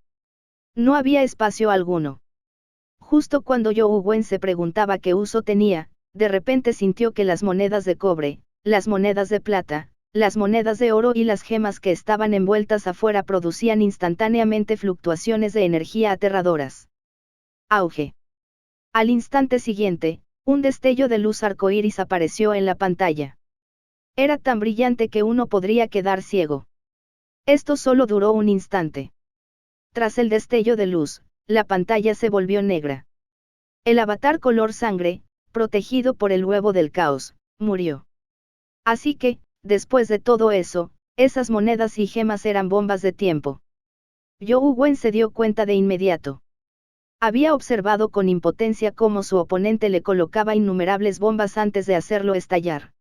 No había espacio alguno. Justo cuando You Wen se preguntaba qué uso tenía, de repente sintió que las monedas de cobre, las monedas de plata, las monedas de oro y las gemas que estaban envueltas afuera producían instantáneamente fluctuaciones de energía aterradoras. Auge. Al instante siguiente, un destello de luz arcoíris apareció en la pantalla. Era tan brillante que uno podría quedar ciego. Esto solo duró un instante. Tras el destello de luz, la pantalla se volvió negra. El avatar color sangre, protegido por el huevo del caos, murió. Así que, después de todo eso, esas monedas y gemas eran bombas de tiempo. You Wen se dio cuenta de inmediato. Había observado con impotencia cómo su oponente le colocaba innumerables bombas antes de hacerlo estallar.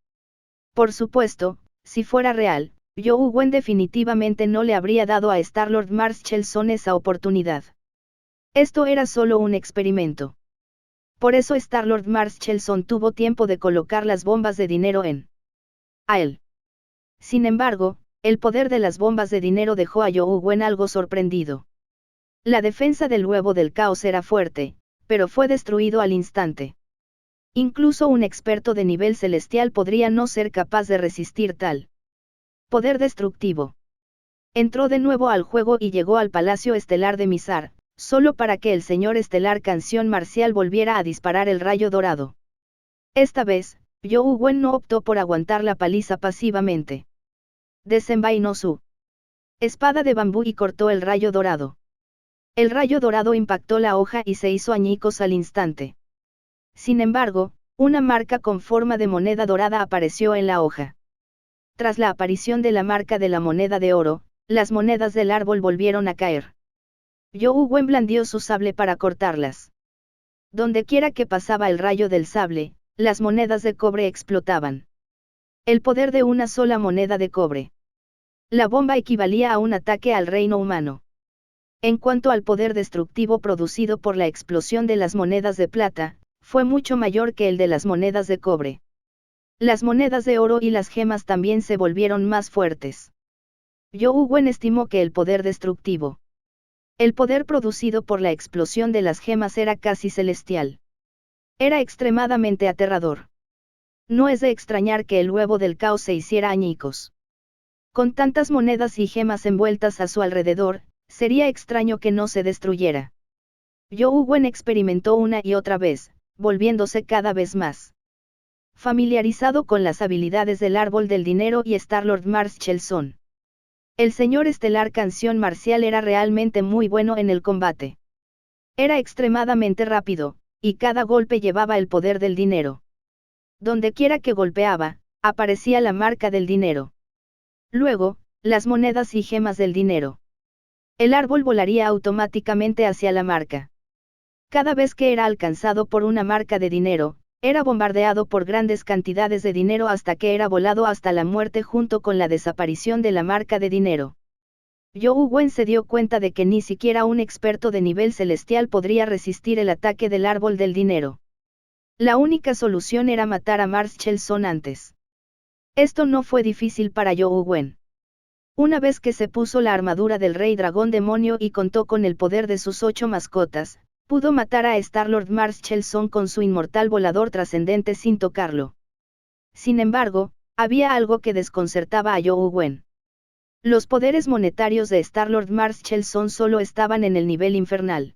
Por supuesto, si fuera real, You Wen definitivamente no le habría dado a Star-Lord Marshallson esa oportunidad. Esto era solo un experimento. Por eso Star-Lord Marshallson tuvo tiempo de colocar las bombas de dinero a él. Sin embargo, el poder de las bombas de dinero dejó a You Wen algo sorprendido. La defensa del huevo del caos era fuerte, pero fue destruido al instante. Incluso un experto de nivel celestial podría no ser capaz de resistir tal poder destructivo. Entró de nuevo al juego y llegó al Palacio Estelar de Mizar, solo para que el señor estelar Canción Marcial volviera a disparar el rayo dorado. Esta vez, You Wen no optó por aguantar la paliza pasivamente. Desenvainó su espada de bambú y cortó el rayo dorado. El rayo dorado impactó la hoja y se hizo añicos al instante. Sin embargo, una marca con forma de moneda dorada apareció en la hoja. Tras la aparición de la marca de la moneda de oro, las monedas del árbol volvieron a caer. You Wen blandió su sable para cortarlas. Dondequiera que pasaba el rayo del sable, las monedas de cobre explotaban. El poder de una sola moneda de cobre. La bomba equivalía a un ataque al reino humano. En cuanto al poder destructivo producido por la explosión de las monedas de plata, fue mucho mayor que el de las monedas de cobre. Las monedas de oro y las gemas también se volvieron más fuertes. You Wen estimó que el poder destructivo, el poder producido por la explosión de las gemas era casi celestial. Era extremadamente aterrador. No es de extrañar que el huevo del caos se hiciera añicos. Con tantas monedas y gemas envueltas a su alrededor, sería extraño que no se destruyera. You Wen experimentó una y otra vez, volviéndose cada vez más familiarizado con las habilidades del árbol del dinero y Star-Lord Marshallson. El señor estelar Canción Marcial era realmente muy bueno en el combate. Era extremadamente rápido, y cada golpe llevaba el poder del dinero. Dondequiera que golpeaba, aparecía la marca del dinero. Luego, las monedas y gemas del dinero. El árbol volaría automáticamente hacia la marca. Cada vez que era alcanzado por una marca de dinero, era bombardeado por grandes cantidades de dinero hasta que era volado hasta la muerte junto con la desaparición de la marca de dinero. You Wen se dio cuenta de que ni siquiera un experto de nivel celestial podría resistir el ataque del árbol del dinero. La única solución era matar a Marshallson antes. Esto no fue difícil para You Wen. Una vez que se puso la armadura del Rey Dragón Demonio y contó con el poder de sus 8 mascotas, pudo matar a Star-Lord Marchelson con su inmortal volador trascendente sin tocarlo. Sin embargo, había algo que desconcertaba a Zhou Wen. Los poderes monetarios de Star-Lord Marchelson solo estaban en el nivel infernal.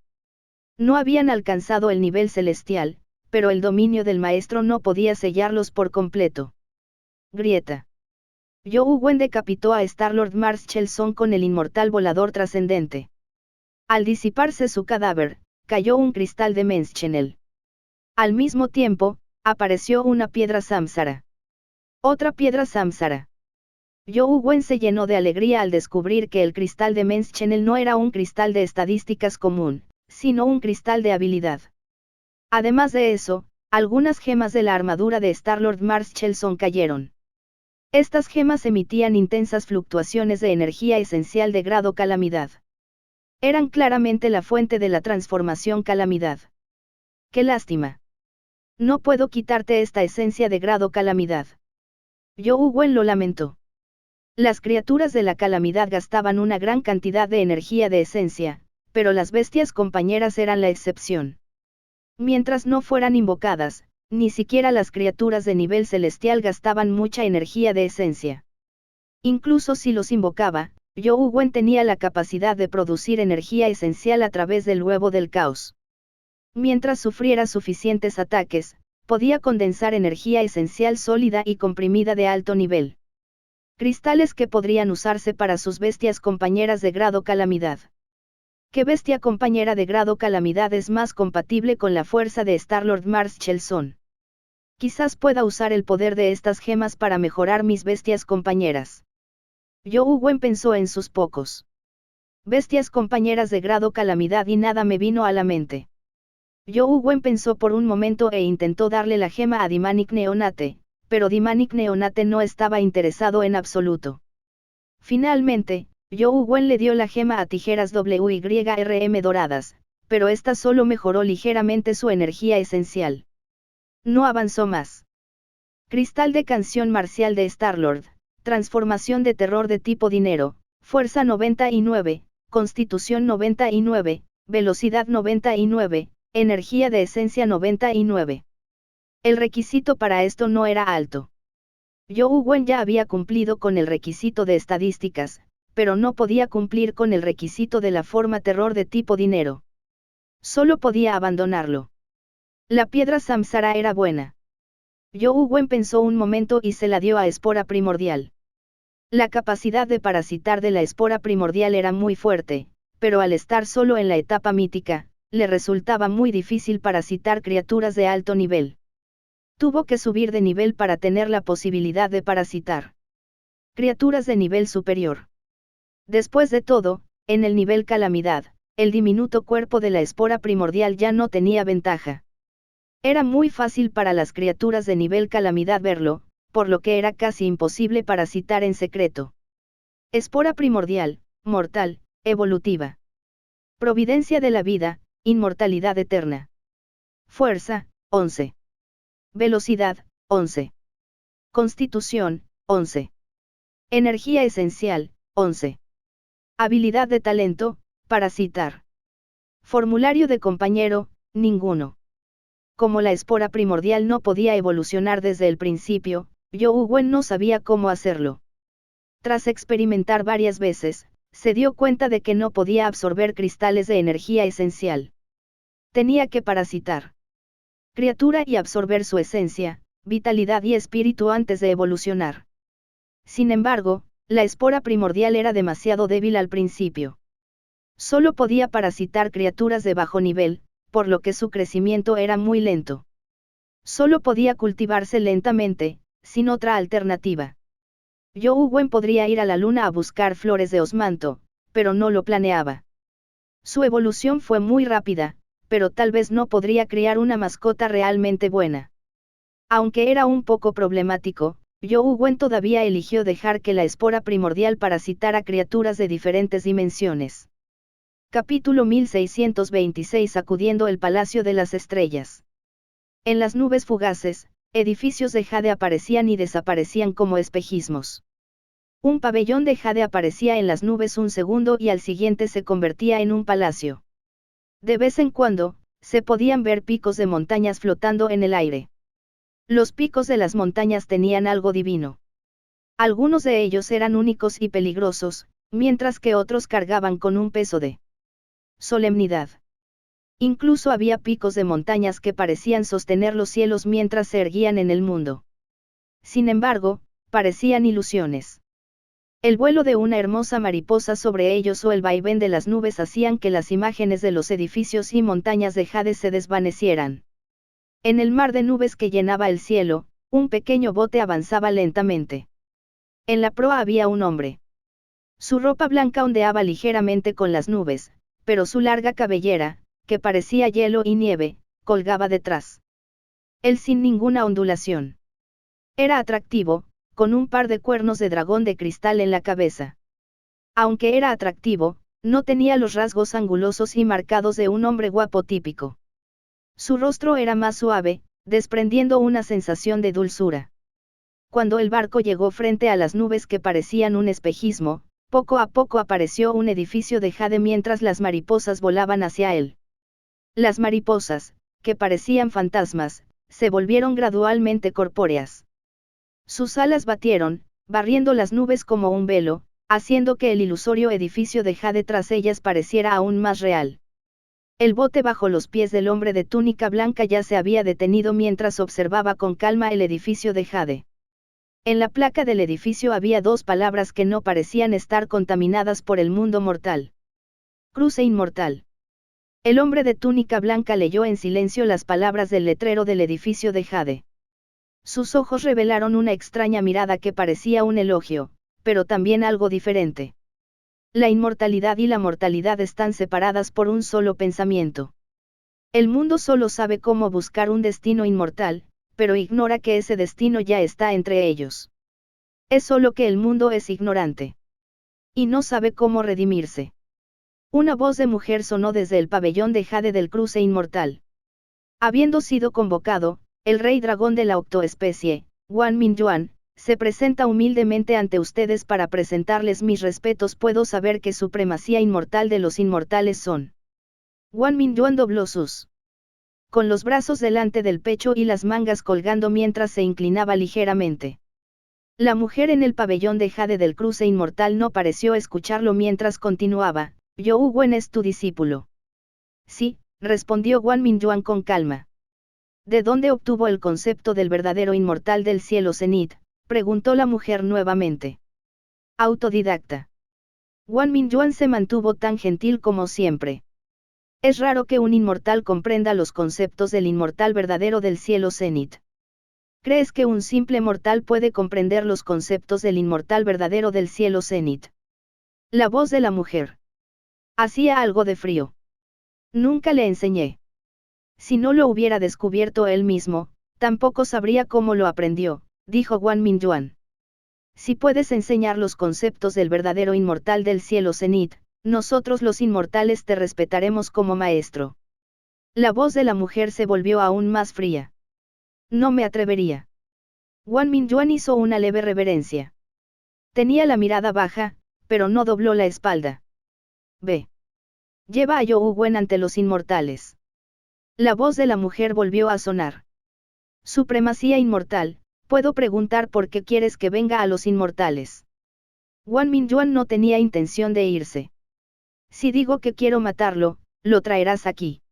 No habían alcanzado el nivel celestial, pero el dominio del maestro no podía sellarlos por completo. Grieta. Zhou Wen decapitó a Star-Lord Marchelson con el inmortal volador trascendente. Al disiparse su cadáver, cayó un cristal de Menschenel. Al mismo tiempo, apareció una piedra Samsara. Otra piedra Samsara. Zhou Wen se llenó de alegría al descubrir que el cristal de Menschenel no era un cristal de estadísticas común, sino un cristal de habilidad. Además de eso, algunas gemas de la armadura de Star-Lord Marchelson cayeron. Estas gemas emitían intensas fluctuaciones de energía esencial de grado calamidad. Eran claramente la fuente de la transformación calamidad. ¡Qué lástima! No puedo quitarte esta esencia de grado calamidad. Zhou Wen lo lamentó. Las criaturas de la calamidad gastaban una gran cantidad de energía de esencia, pero las bestias compañeras eran la excepción. Mientras no fueran invocadas, ni siquiera las criaturas de nivel celestial gastaban mucha energía de esencia. Incluso si los invocaba, Zhou Wen tenía la capacidad de producir energía esencial a través del huevo del caos. Mientras sufriera suficientes ataques, podía condensar energía esencial sólida y comprimida de alto nivel. Cristales que podrían usarse para sus bestias compañeras de grado calamidad. ¿Qué bestia compañera de grado calamidad es más compatible con la fuerza de Star-Lord Marchelson? Quizás pueda usar el poder de estas gemas para mejorar mis bestias compañeras. Zhou Wen pensó en sus pocos bestias compañeras de grado calamidad y nada me vino a la mente. Zhou Wen pensó por un momento e intentó darle la gema a Dimanic Neonate, pero Dimanic Neonate no estaba interesado en absoluto. Finalmente, Zhou Wen le dio la gema a Tijeras WYRM doradas, pero esta solo mejoró ligeramente su energía esencial. No avanzó más. Cristal de canción marcial de Star-Lord, transformación de terror de tipo dinero, fuerza 99, constitución 99, velocidad 99, energía de esencia 99. El requisito para esto no era alto. Zhou Wen ya había cumplido con el requisito de estadísticas, pero no podía cumplir con el requisito de la forma terror de tipo dinero. Solo podía abandonarlo. La piedra Samsara era buena. Zhou Wen pensó un momento y se la dio a espora primordial. La capacidad de parasitar de la espora primordial era muy fuerte, pero al estar solo en la etapa mítica, le resultaba muy difícil parasitar criaturas de alto nivel. Tuvo que subir de nivel para tener la posibilidad de parasitar criaturas de nivel superior. Después de todo, en el nivel calamidad, el diminuto cuerpo de la espora primordial ya no tenía ventaja. Era muy fácil para las criaturas de nivel calamidad verlo, por lo que era casi imposible parasitar en secreto. Espora primordial, mortal, evolutiva. Providencia de la vida, inmortalidad eterna. Fuerza, 11. Velocidad, 11. Constitución, 11. Energía esencial, 11. Habilidad de talento, parasitar. Formulario de compañero, ninguno. Como la espora primordial no podía evolucionar desde el principio, Zhou Wen no sabía cómo hacerlo. Tras experimentar varias veces, se dio cuenta de que no podía absorber cristales de energía esencial. Tenía que parasitar criatura y absorber su esencia, vitalidad y espíritu antes de evolucionar. Sin embargo, la espora primordial era demasiado débil al principio. Solo podía parasitar criaturas de bajo nivel, por lo que su crecimiento era muy lento. Solo podía cultivarse lentamente, sin otra alternativa. Zhou Wen podría ir a la luna a buscar flores de osmanto, pero no lo planeaba. Su evolución fue muy rápida, pero tal vez no podría criar una mascota realmente buena. Aunque era un poco problemático, Zhou Wen todavía eligió dejar que la espora primordial parasitara criaturas de diferentes dimensiones. Capítulo 1626 Sacudiendo el Palacio de las Estrellas. En las nubes fugaces, edificios de jade aparecían y desaparecían como espejismos. Un pabellón de jade aparecía en las nubes un segundo y al siguiente se convertía en un palacio. De vez en cuando, se podían ver picos de montañas flotando en el aire. Los picos de las montañas tenían algo divino. Algunos de ellos eran únicos y peligrosos, mientras que otros cargaban con un peso de solemnidad. Incluso había picos de montañas que parecían sostener los cielos mientras se erguían en el mundo. Sin embargo, parecían ilusiones. El vuelo de una hermosa mariposa sobre ellos o el vaivén de las nubes hacían que las imágenes de los edificios y montañas de jade se desvanecieran. En el mar de nubes que llenaba el cielo, un pequeño bote avanzaba lentamente. En la proa había un hombre. Su ropa blanca ondeaba ligeramente con las nubes, pero su larga cabellera, que parecía hielo y nieve, colgaba detrás. Él sin ninguna ondulación. Era atractivo, con un par de cuernos de dragón de cristal en la cabeza. Aunque era atractivo, no tenía los rasgos angulosos y marcados de un hombre guapo típico. Su rostro era más suave, desprendiendo una sensación de dulzura. Cuando el barco llegó frente a las nubes que parecían un espejismo, poco a poco apareció un edificio de jade mientras las mariposas volaban hacia él. Las mariposas, que parecían fantasmas, se volvieron gradualmente corpóreas. Sus alas batieron, barriendo las nubes como un velo, haciendo que el ilusorio edificio de jade tras ellas pareciera aún más real. El bote bajo los pies del hombre de túnica blanca ya se había detenido mientras observaba con calma el edificio de jade. En la placa del edificio había dos palabras que no parecían estar contaminadas por el mundo mortal. Cruce inmortal. El hombre de túnica blanca leyó en silencio las palabras del letrero del edificio de jade. Sus ojos revelaron una extraña mirada que parecía un elogio, pero también algo diferente. La inmortalidad y la mortalidad están separadas por un solo pensamiento. El mundo solo sabe cómo buscar un destino inmortal, pero ignora que ese destino ya está entre ellos. Es solo que el mundo es ignorante. Y no sabe cómo redimirse. Una voz de mujer sonó desde el pabellón de jade del cruce inmortal. Habiendo sido convocado, el rey dragón de la octoespecie, Guan Mingyuan, se presenta humildemente ante ustedes para presentarles mis respetos. Puedo saber qué supremacía inmortal de los inmortales son. Guan Mingyuan dobló sus con los brazos delante del pecho y las mangas colgando mientras se inclinaba ligeramente. La mujer en el pabellón de jade del cruce inmortal no pareció escucharlo mientras continuaba. You Wen es tu discípulo. Sí, respondió Guan Mingyuan con calma. ¿De dónde obtuvo el concepto del verdadero inmortal del cielo cenit?, preguntó la mujer nuevamente. Autodidacta. Guan Mingyuan se mantuvo tan gentil como siempre. Es raro que un inmortal comprenda los conceptos del inmortal verdadero del cielo cenit. ¿Crees que un simple mortal puede comprender los conceptos del inmortal verdadero del cielo cenit? La voz de la mujer. Hacía algo de frío. Nunca le enseñé. Si no lo hubiera descubierto él mismo, tampoco sabría cómo lo aprendió, dijo Guan Mingyuan. Si puedes enseñar los conceptos del verdadero inmortal del cielo cenit, nosotros los inmortales te respetaremos como maestro. La voz de la mujer se volvió aún más fría. No me atrevería. Guan Mingyuan hizo una leve reverencia. Tenía la mirada baja, pero no dobló la espalda. Ve. Lleva a You Wen ante los inmortales. La voz de la mujer volvió a sonar. Supremacía inmortal, ¿puedo preguntar por qué quieres que venga a los inmortales? Guan Mingyuan no tenía intención de irse. Si digo que quiero matarlo, lo traerás aquí.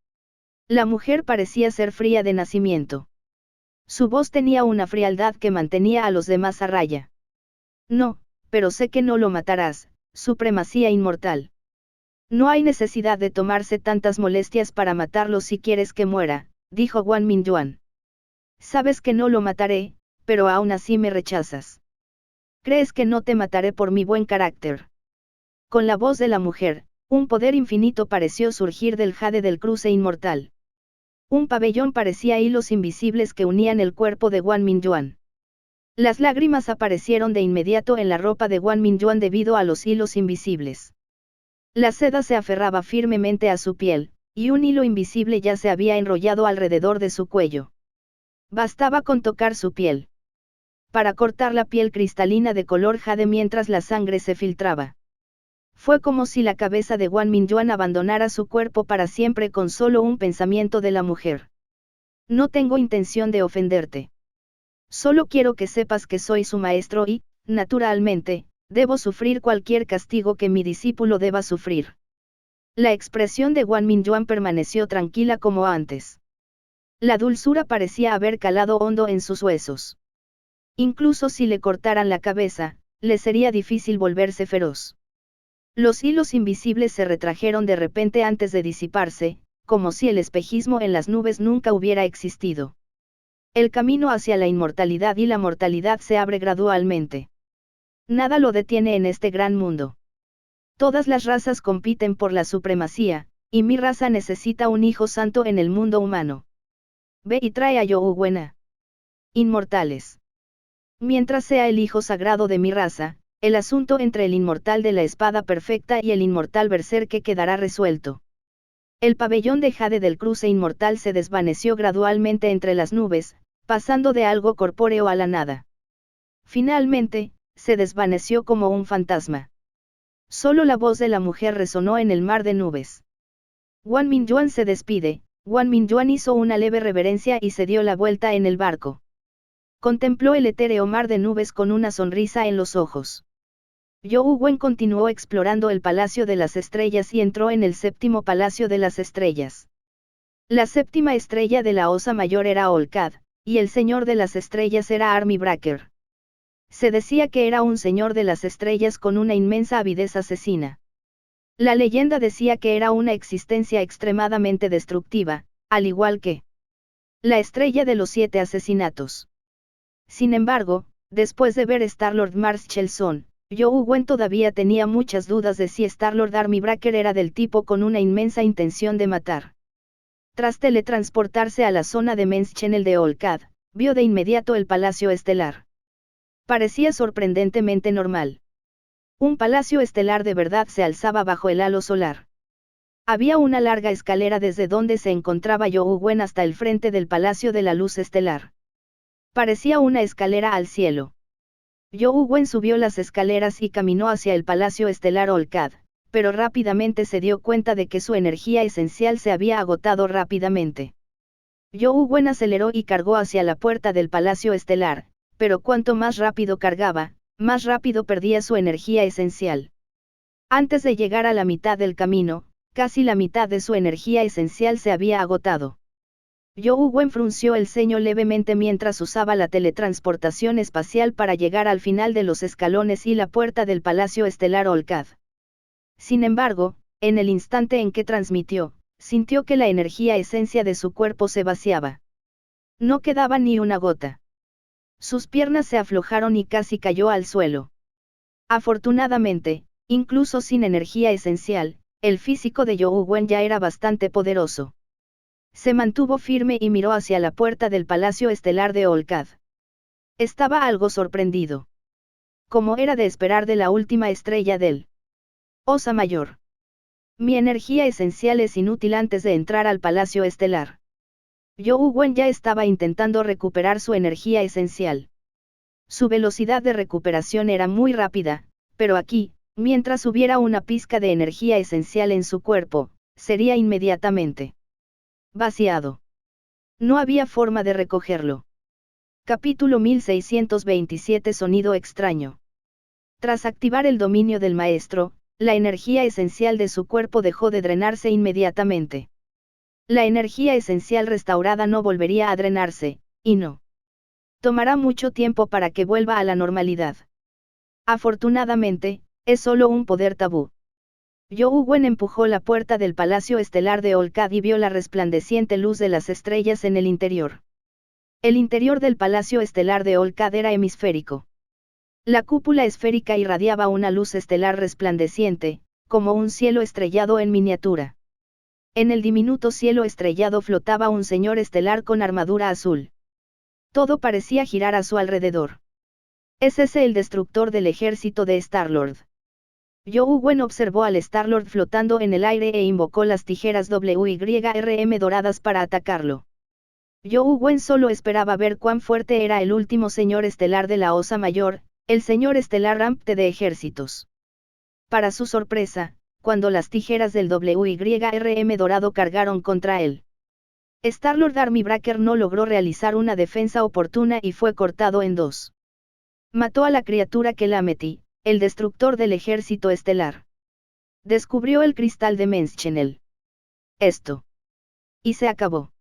La mujer parecía ser fría de nacimiento. Su voz tenía una frialdad que mantenía a los demás a raya. No, pero sé que no lo matarás, supremacía inmortal. No hay necesidad de tomarse tantas molestias para matarlo si quieres que muera, dijo Guan Mingyuan. Sabes que no lo mataré, pero aún así me rechazas. ¿Crees que no te mataré por mi buen carácter? Con la voz de la mujer, un poder infinito pareció surgir del jade del cruce inmortal. Un pabellón parecía hilos invisibles que unían el cuerpo de Guan Mingyuan. Las lágrimas aparecieron de inmediato en la ropa de Guan Mingyuan debido a los hilos invisibles. La seda se aferraba firmemente a su piel, y un hilo invisible ya se había enrollado alrededor de su cuello. Bastaba con tocar su piel para cortar la piel cristalina de color jade mientras la sangre se filtraba. Fue como si la cabeza de Wang Mingyuan abandonara su cuerpo para siempre con solo un pensamiento de la mujer. No tengo intención de ofenderte. Solo quiero que sepas que soy su maestro y, naturalmente, debo sufrir cualquier castigo que mi discípulo deba sufrir. La expresión de Wang Mingyuan permaneció tranquila como antes. La dulzura parecía haber calado hondo en sus huesos. Incluso si le cortaran la cabeza, le sería difícil volverse feroz. Los hilos invisibles se retrajeron de repente antes de disiparse, como si el espejismo en las nubes nunca hubiera existido. El camino hacia la inmortalidad y la mortalidad se abre gradualmente. Nada lo detiene en este gran mundo. Todas las razas compiten por la supremacía, y mi raza necesita un hijo santo en el mundo humano. Ve y trae a Youwen. Inmortales. Mientras sea el hijo sagrado de mi raza, el asunto entre el inmortal de la espada perfecta y el inmortal berserque quedará resuelto. El pabellón de jade del cruce inmortal se desvaneció gradualmente entre las nubes, pasando de algo corpóreo a la nada. Finalmente, se desvaneció como un fantasma. Solo la voz de la mujer resonó en el mar de nubes. Wang Mingyuan se despide. Wang Mingyuan hizo una leve reverencia y se dio la vuelta en el barco. Contempló el etéreo mar de nubes con una sonrisa en los ojos. Youwen continuó explorando el Palacio de las Estrellas y entró en el séptimo Palacio de las Estrellas. La séptima estrella de la Osa Mayor era Olcad, y el Señor de las Estrellas era Army Bracker. Se decía que era un Señor de las Estrellas con una inmensa avidez asesina. La leyenda decía que era una existencia extremadamente destructiva, al igual que la estrella de los 7 asesinatos. Sin embargo, después de ver Star-Lord Marchelson, Youwen todavía tenía muchas dudas de si Star-Lord Army Bracker era del tipo con una inmensa intención de matar. Tras teletransportarse a la zona de Men's Channel de Olcad, vio de inmediato el Palacio Estelar. Parecía sorprendentemente normal. Un palacio estelar de verdad se alzaba bajo el halo solar. Había una larga escalera desde donde se encontraba Youwen hasta el frente del Palacio de la Luz Estelar. Parecía una escalera al cielo. Youwen subió las escaleras y caminó hacia el Palacio Estelar Olcad, pero rápidamente se dio cuenta de que su energía esencial se había agotado rápidamente. Youwen aceleró y cargó hacia la puerta del Palacio Estelar, pero cuanto más rápido cargaba, más rápido perdía su energía esencial. Antes de llegar a la mitad del camino, casi la mitad de su energía esencial se había agotado. Youwen frunció el ceño levemente mientras usaba la teletransportación espacial para llegar al final de los escalones y la puerta del Palacio Estelar Olcad. Sin embargo, en el instante en que transmitió, sintió que la energía esencia de su cuerpo se vaciaba. No quedaba ni una gota. Sus piernas se aflojaron y casi cayó al suelo. Afortunadamente, incluso sin energía esencial, el físico de Youwen ya era bastante poderoso. Se mantuvo firme y miró hacia la puerta del Palacio Estelar de Olcad. Estaba algo sorprendido. Como era de esperar de la última estrella del Osa Mayor. Mi energía esencial es inútil antes de entrar al Palacio Estelar. Youwen ya estaba intentando recuperar su energía esencial. Su velocidad de recuperación era muy rápida, pero aquí, mientras hubiera una pizca de energía esencial en su cuerpo, sería inmediatamente vaciado. No había forma de recogerlo. Capítulo 1627 Sonido extraño. Tras activar el dominio del maestro, la energía esencial de su cuerpo dejó de drenarse inmediatamente. La energía esencial restaurada no volvería a drenarse, y no tomará mucho tiempo para que vuelva a la normalidad. Afortunadamente, es solo un poder tabú. Youwen empujó la puerta del Palacio Estelar de Olcad y vio la resplandeciente luz de las estrellas en el interior. El interior del Palacio Estelar de Olcad era hemisférico. La cúpula esférica irradiaba una luz estelar resplandeciente, como un cielo estrellado en miniatura. En el diminuto cielo estrellado flotaba un señor estelar con armadura azul. Todo parecía girar a su alrededor. ¿Es ese el destructor del ejército de Star-Lord? Youwen observó al Star-Lord flotando en el aire e invocó las tijeras WYRM doradas para atacarlo. Wen solo esperaba ver cuán fuerte era el último señor estelar de la Osa Mayor, el señor estelar Rampte de ejércitos. Para su sorpresa, cuando las tijeras del WYRM dorado cargaron contra él, Star-Lord Army Breaker no logró realizar una defensa oportuna y fue cortado en dos. Mató a la criatura Calamity, el destructor del ejército estelar. Descubrió el cristal de Menschenel. Esto. Y se acabó.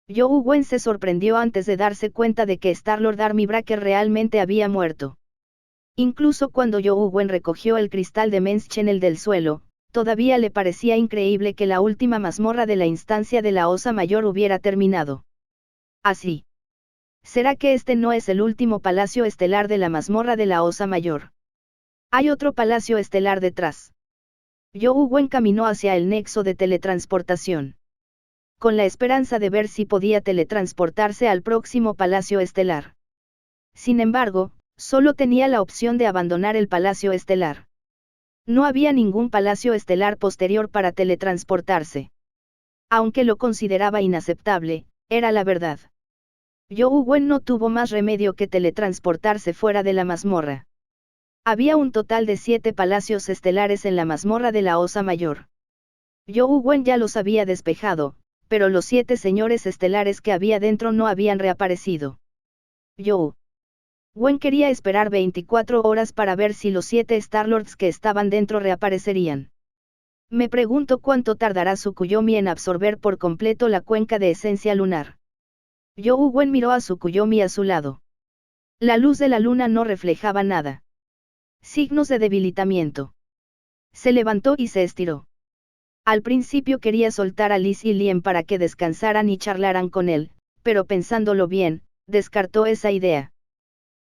Wen se sorprendió antes de darse cuenta de que Star-Lord Army Breaker realmente había muerto. Incluso cuando Wen recogió el cristal de Menschenel del suelo, todavía le parecía increíble que la última mazmorra de la instancia de la Osa Mayor hubiera terminado. Así. ¿Será que este no es el último palacio estelar de la mazmorra de la Osa Mayor? Hay otro palacio estelar detrás. Wen caminó hacia el nexo de teletransportación, con la esperanza de ver si podía teletransportarse al próximo palacio estelar. Sin embargo, solo tenía la opción de abandonar el palacio estelar. No había ningún palacio estelar posterior para teletransportarse. Aunque lo consideraba inaceptable, era la verdad. Wen no tuvo más remedio que teletransportarse fuera de la mazmorra. Había un total de 7 palacios estelares en la mazmorra de la Osa Mayor. Wen ya los había despejado, pero los 7 señores estelares que había dentro no habían reaparecido. Wen quería esperar 24 horas para ver si los 7 Star-Lords que estaban dentro reaparecerían. Me pregunto cuánto tardará Tsukuyomi en absorber por completo la cuenca de esencia lunar. Wen miró a Tsukuyomi a su lado. La luz de la luna no reflejaba nada. Signos de debilitamiento. Se levantó y se estiró. Al principio quería soltar a Liz y Lien para que descansaran y charlaran con él, pero pensándolo bien, descartó esa idea.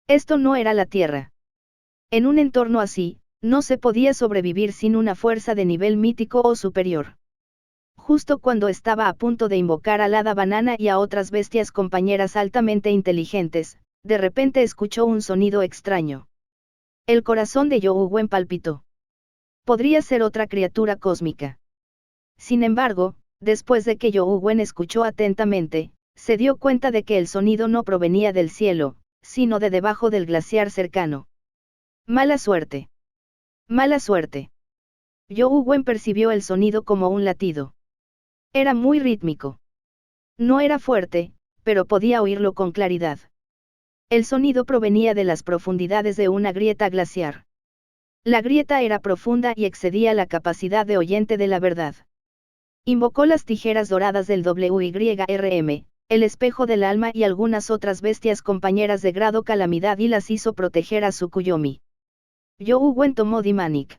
Esto no era la Tierra. En un entorno así, no se podía sobrevivir sin una fuerza de nivel mítico o superior. Justo cuando estaba a punto de invocar al Hada Banana y a otras bestias compañeras altamente inteligentes, de repente escuchó un sonido extraño. El corazón de Wen palpitó. Podría ser otra criatura cósmica. Sin embargo, después de que Wen escuchó atentamente, se dio cuenta de que el sonido no provenía del cielo, sino de debajo del glaciar cercano. Mala suerte. Mala suerte. Wen percibió el sonido como un latido. Era muy rítmico. No era fuerte, pero podía oírlo con claridad. El sonido provenía de las profundidades de una grieta glaciar. La grieta era profunda y excedía la capacidad de oyente de la verdad. Invocó las tijeras doradas del WYRM, el espejo del alma y algunas otras bestias compañeras de grado calamidad y las hizo proteger a Tsukuyomi. Wen tomó Dimanic.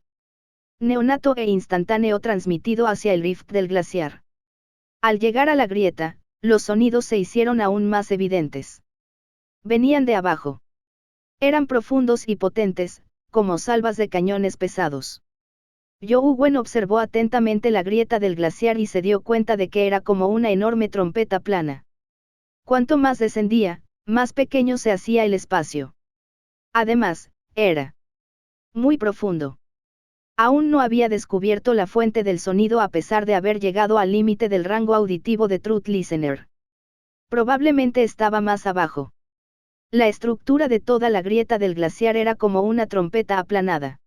Neonato e instantáneo transmitido hacia el rift del glaciar. Al llegar a la grieta, los sonidos se hicieron aún más evidentes. Venían de abajo. Eran profundos y potentes, como salvas de cañones pesados. Wen observó atentamente la grieta del glaciar y se dio cuenta de que era como una enorme trompeta plana. Cuanto más descendía, más pequeño se hacía el espacio. Además, era muy profundo. Aún no había descubierto la fuente del sonido a pesar de haber llegado al límite del rango auditivo de Truth Listener. Probablemente estaba más abajo. La estructura de toda la grieta del glaciar era como una trompeta aplanada.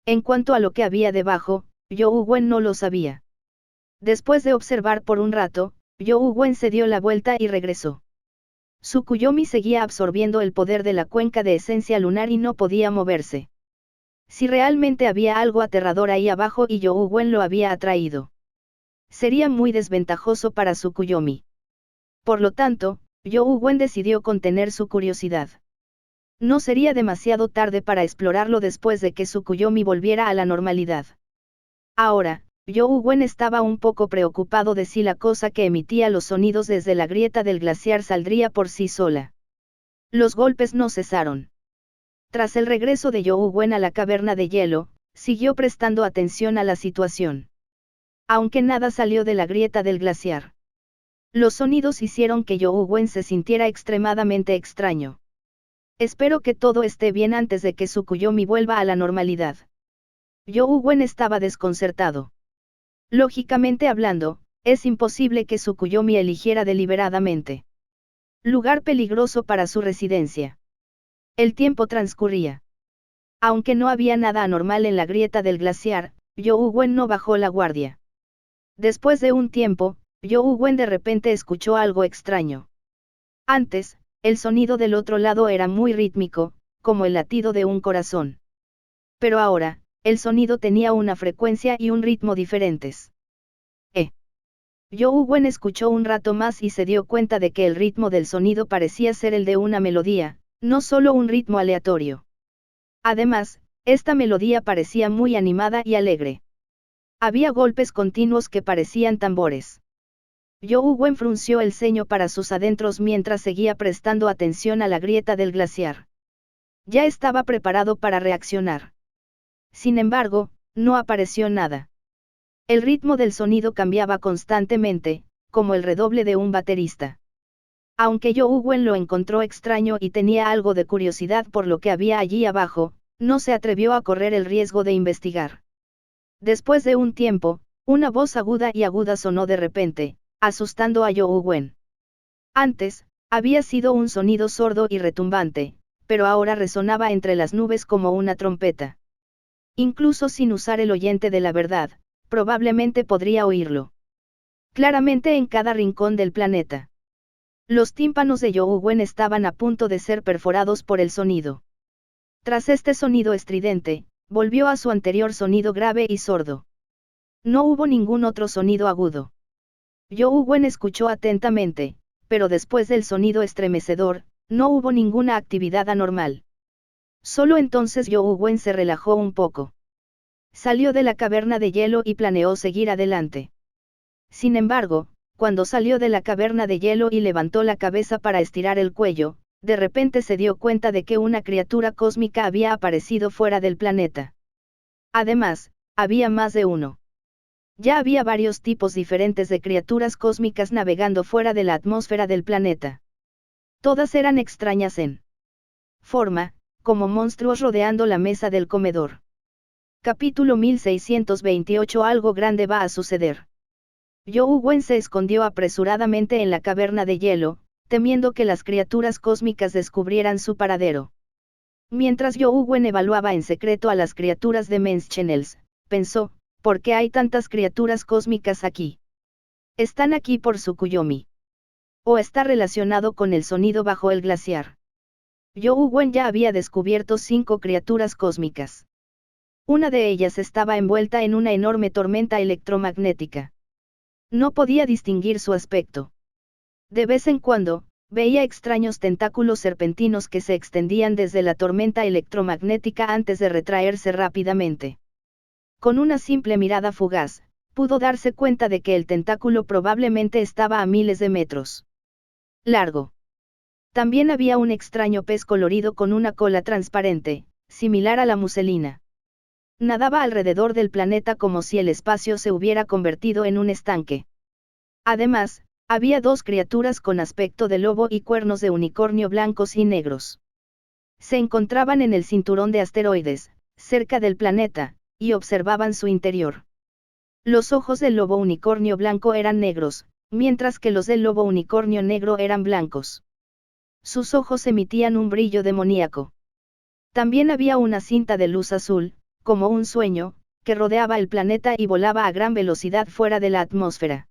En cuanto a lo que había debajo, Wen no lo sabía. Después de observar por un rato, Wen se dio la vuelta y regresó. Tsukuyomi seguía absorbiendo el poder de la cuenca de esencia lunar y no podía moverse. Si realmente había algo aterrador ahí abajo y Wen lo había atraído, sería muy desventajoso para Tsukuyomi. Por lo tanto, Wen decidió contener su curiosidad. No sería demasiado tarde para explorarlo después de que Tsukuyomi volviera a la normalidad. Ahora, Wen estaba un poco preocupado de si la cosa que emitía los sonidos desde la grieta del glaciar saldría por sí sola. Los golpes no cesaron. Tras el regreso de Wen a la caverna de hielo, siguió prestando atención a la situación. Aunque nada salió de la grieta del glaciar. Los sonidos hicieron que Wen se sintiera extremadamente extraño. Espero que todo esté bien antes de que Tsukuyomi vuelva a la normalidad. Wen estaba desconcertado. Lógicamente hablando, es imposible que Tsukuyomi eligiera deliberadamente lugar peligroso para su residencia. El tiempo transcurría. Aunque no había nada anormal en la grieta del glaciar, Youwen Wen no bajó la guardia. Después de un tiempo, Youwen Wen de repente escuchó algo extraño. Antes, el sonido del otro lado era muy rítmico, como el latido de un corazón. Pero ahora, el sonido tenía una frecuencia y un ritmo diferentes. Youwen Wen escuchó un rato más y se dio cuenta de que el ritmo del sonido parecía ser el de una melodía, no solo un ritmo aleatorio. Además, esta melodía parecía muy animada y alegre. Había golpes continuos que parecían tambores. Youwen Wen frunció el ceño para sus adentros mientras seguía prestando atención a la grieta del glaciar. Ya estaba preparado para reaccionar. Sin embargo, no apareció nada. El ritmo del sonido cambiaba constantemente, como el redoble de un baterista. Aunque Youwen Wen lo encontró extraño y tenía algo de curiosidad por lo que había allí abajo, no se atrevió a correr el riesgo de investigar. Después de un tiempo, una voz aguda sonó de repente, asustando a Youwen Wen. Antes, había sido un sonido sordo y retumbante, pero ahora resonaba entre las nubes como una trompeta. Incluso sin usar el oyente de la verdad, probablemente podría oírlo. Claramente en cada rincón del planeta. Los tímpanos de Youwen Wen estaban a punto de ser perforados por el sonido. Tras este sonido estridente, volvió a su anterior sonido grave y sordo. No hubo ningún otro sonido agudo. Youwen Wen escuchó atentamente, pero después del sonido estremecedor, no hubo ninguna actividad anormal. Solo entonces Youwen Wen se relajó un poco. Salió de la caverna de hielo y planeó seguir adelante. Sin embargo, cuando salió de la caverna de hielo y levantó la cabeza para estirar el cuello, de repente se dio cuenta de que una criatura cósmica había aparecido fuera del planeta. Además, había más de uno. Ya había varios tipos diferentes de criaturas cósmicas navegando fuera de la atmósfera del planeta. Todas eran extrañas en forma, como monstruos rodeando la mesa del comedor. Capítulo 1628. Algo grande va a suceder. Youwen Wen se escondió apresuradamente en la caverna de hielo, temiendo que las criaturas cósmicas descubrieran su paradero. Mientras Youwen Wen evaluaba en secreto a las criaturas de Menschenels, pensó, ¿por qué hay tantas criaturas cósmicas aquí? ¿Están aquí por Tsukuyomi? ¿O está relacionado con el sonido bajo el glaciar? Youwen Wen ya había descubierto 5 criaturas cósmicas. Una de ellas estaba envuelta en una enorme tormenta electromagnética. No podía distinguir su aspecto. De vez en cuando, veía extraños tentáculos serpentinos que se extendían desde la tormenta electromagnética antes de retraerse rápidamente. Con una simple mirada fugaz, pudo darse cuenta de que el tentáculo probablemente estaba a miles de metros largo. También había un extraño pez colorido con una cola transparente, similar a la muselina. Nadaba alrededor del planeta como si el espacio se hubiera convertido en un estanque. Además, había 2 criaturas con aspecto de lobo y cuernos de unicornio blancos y negros. Se encontraban en el cinturón de asteroides, cerca del planeta, y observaban su interior. Los ojos del lobo unicornio blanco eran negros, mientras que los del lobo unicornio negro eran blancos. Sus ojos emitían un brillo demoníaco. También había una cinta de luz azul, como un sueño, que rodeaba el planeta y volaba a gran velocidad fuera de la atmósfera.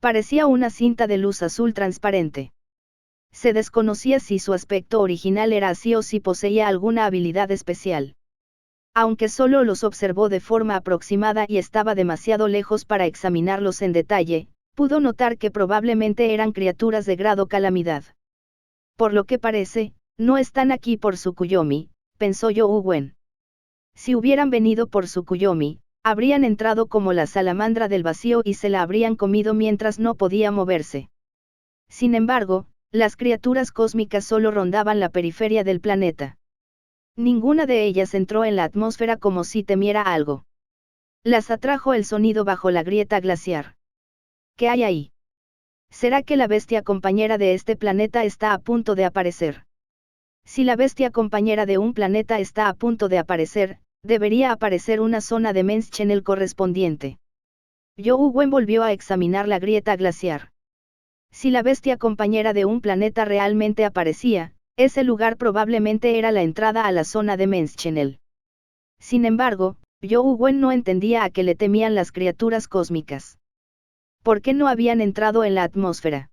Parecía una cinta de luz azul transparente. Se desconocía si su aspecto original era así o si poseía alguna habilidad especial. Aunque solo los observó de forma aproximada y estaba demasiado lejos para examinarlos en detalle, pudo notar que probablemente eran criaturas de grado calamidad. Por lo que parece, no están aquí por Tsukuyomi, pensó Youwen Wen. Si hubieran venido por Tsukuyomi, habrían entrado como la salamandra del vacío y se la habrían comido mientras no podía moverse. Sin embargo, las criaturas cósmicas solo rondaban la periferia del planeta. Ninguna de ellas entró en la atmósfera como si temiera algo. Las atrajo el sonido bajo la grieta glaciar. ¿Qué hay ahí? ¿Será que la bestia compañera de este planeta está a punto de aparecer? Si la bestia compañera de un planeta está a punto de aparecer, debería aparecer una zona de Menschenel correspondiente. Youwen Wen volvió a examinar la grieta glaciar. Si la bestia compañera de un planeta realmente aparecía, ese lugar probablemente era la entrada a la zona de Menschenel. Sin embargo, Zhou Wen no entendía a qué le temían las criaturas cósmicas. ¿Por qué no habían entrado en la atmósfera?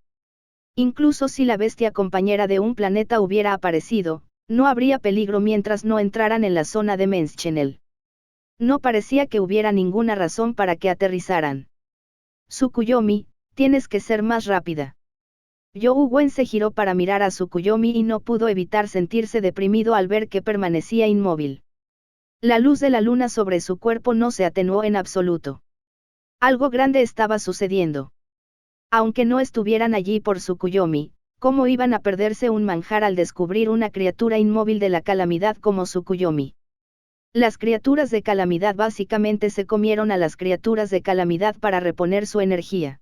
Incluso si la bestia compañera de un planeta hubiera aparecido, no habría peligro mientras no entraran en la zona de Menschenel. No parecía que hubiera ninguna razón para que aterrizaran. Tsukuyomi, tienes que ser más rápida. Zhou Wen se giró para mirar a Tsukuyomi y no pudo evitar sentirse deprimido al ver que permanecía inmóvil. La luz de la luna sobre su cuerpo no se atenuó en absoluto. Algo grande estaba sucediendo. Aunque no estuvieran allí por Tsukuyomi, ¿cómo iban a perderse un manjar al descubrir una criatura inmóvil de la calamidad como Tsukuyomi? Las criaturas de calamidad básicamente se comieron a las criaturas de calamidad para reponer su energía.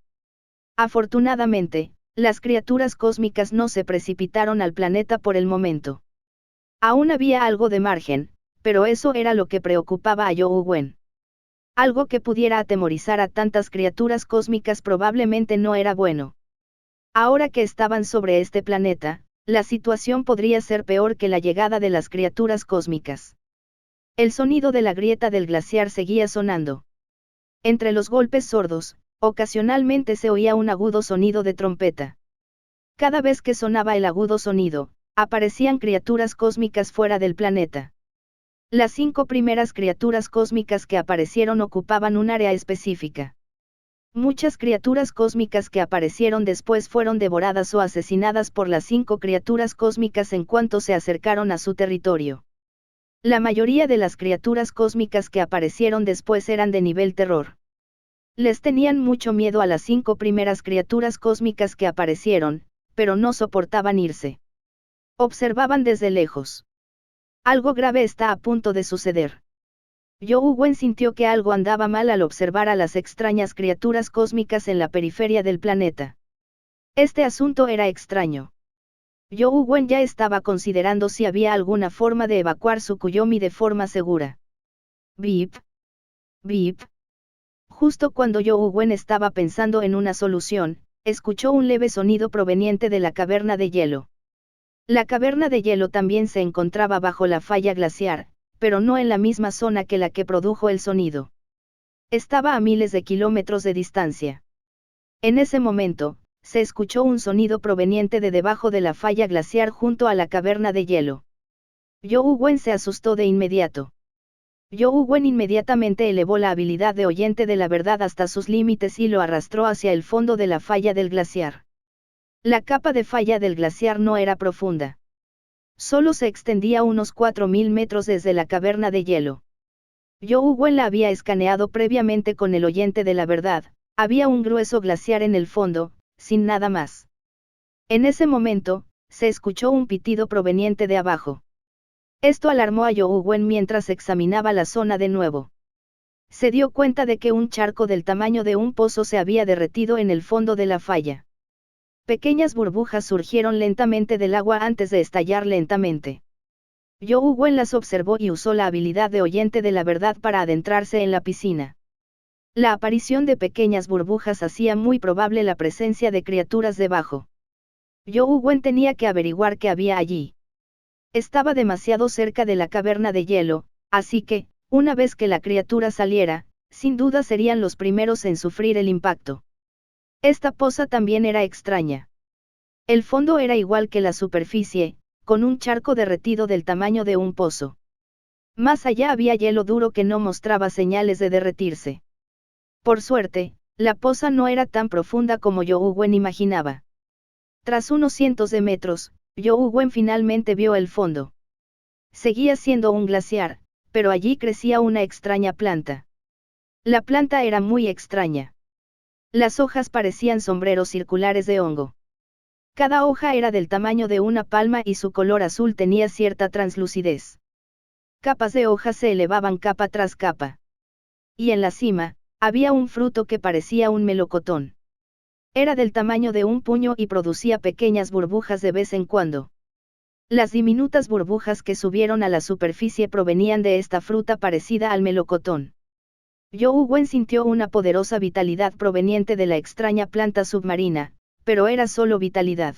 Afortunadamente, las criaturas cósmicas no se precipitaron al planeta por el momento. Aún había algo de margen, pero eso era lo que preocupaba a Zhou Wen. Algo que pudiera atemorizar a tantas criaturas cósmicas probablemente no era bueno. Ahora que estaban sobre este planeta, la situación podría ser peor que la llegada de las criaturas cósmicas. El sonido de la grieta del glaciar seguía sonando. Entre los golpes sordos, ocasionalmente se oía un agudo sonido de trompeta. Cada vez que sonaba el agudo sonido, aparecían criaturas cósmicas fuera del planeta. Las 5 primeras criaturas cósmicas que aparecieron ocupaban un área específica. Muchas criaturas cósmicas que aparecieron después fueron devoradas o asesinadas por las 5 criaturas cósmicas en cuanto se acercaron a su territorio. La mayoría de las criaturas cósmicas que aparecieron después eran de nivel terror. Les tenían mucho miedo a las 5 primeras criaturas cósmicas que aparecieron, pero no soportaban irse. Observaban desde lejos. Algo grave está a punto de suceder. Zhou Wen sintió que algo andaba mal al observar a las extrañas criaturas cósmicas en la periferia del planeta. Este asunto era extraño. Zhou Wen ya estaba considerando si había alguna forma de evacuar Tsukuyomi de forma segura. Bip. Bip. Justo cuando Zhou Wen estaba pensando en una solución, escuchó un leve sonido proveniente de la caverna de hielo. La caverna de hielo también se encontraba bajo la falla glaciar, pero no en la misma zona que la que produjo el sonido. Estaba a miles de kilómetros de distancia. En ese momento, se escuchó un sonido proveniente de debajo de la falla glaciar junto a la caverna de hielo. Zhou Wen se asustó de inmediato. Zhou Wen inmediatamente elevó la habilidad de oyente de la verdad hasta sus límites y lo arrastró hacia el fondo de la falla del glaciar. La capa de falla del glaciar no era profunda. Solo se extendía unos 4000 metros desde la caverna de hielo. Zhou Wen la había escaneado previamente con el oyente de la verdad, había un grueso glaciar en el fondo, sin nada más. En ese momento, se escuchó un pitido proveniente de abajo. Esto alarmó a Zhou Wen mientras examinaba la zona de nuevo. Se dio cuenta de que un charco del tamaño de un pozo se había derretido en el fondo de la falla. Pequeñas burbujas surgieron lentamente del agua antes de estallar lentamente. Zhou Wen las observó y usó la habilidad de oyente de la verdad para adentrarse en la piscina. La aparición de pequeñas burbujas hacía muy probable la presencia de criaturas debajo. Zhou Wen tenía que averiguar qué había allí. Estaba demasiado cerca de la caverna de hielo, así que, una vez que la criatura saliera, sin duda serían los primeros en sufrir el impacto. Esta poza también era extraña. El fondo era igual que la superficie, con un charco derretido del tamaño de un pozo. Más allá había hielo duro que no mostraba señales de derretirse. Por suerte, la poza no era tan profunda como Zhou Wen imaginaba. Tras unos cientos de metros, Zhou Wen finalmente vio el fondo. Seguía siendo un glaciar, pero allí crecía una extraña planta. La planta era muy extraña. Las hojas parecían sombreros circulares de hongo. Cada hoja era del tamaño de una palma y su color azul tenía cierta translucidez. Capas de hojas se elevaban capa tras capa. Y en la cima, había un fruto que parecía un melocotón. Era del tamaño de un puño y producía pequeñas burbujas de vez en cuando. Las diminutas burbujas que subieron a la superficie provenían de esta fruta parecida al melocotón. Zhou Wen sintió una poderosa vitalidad proveniente de la extraña planta submarina, pero era solo vitalidad.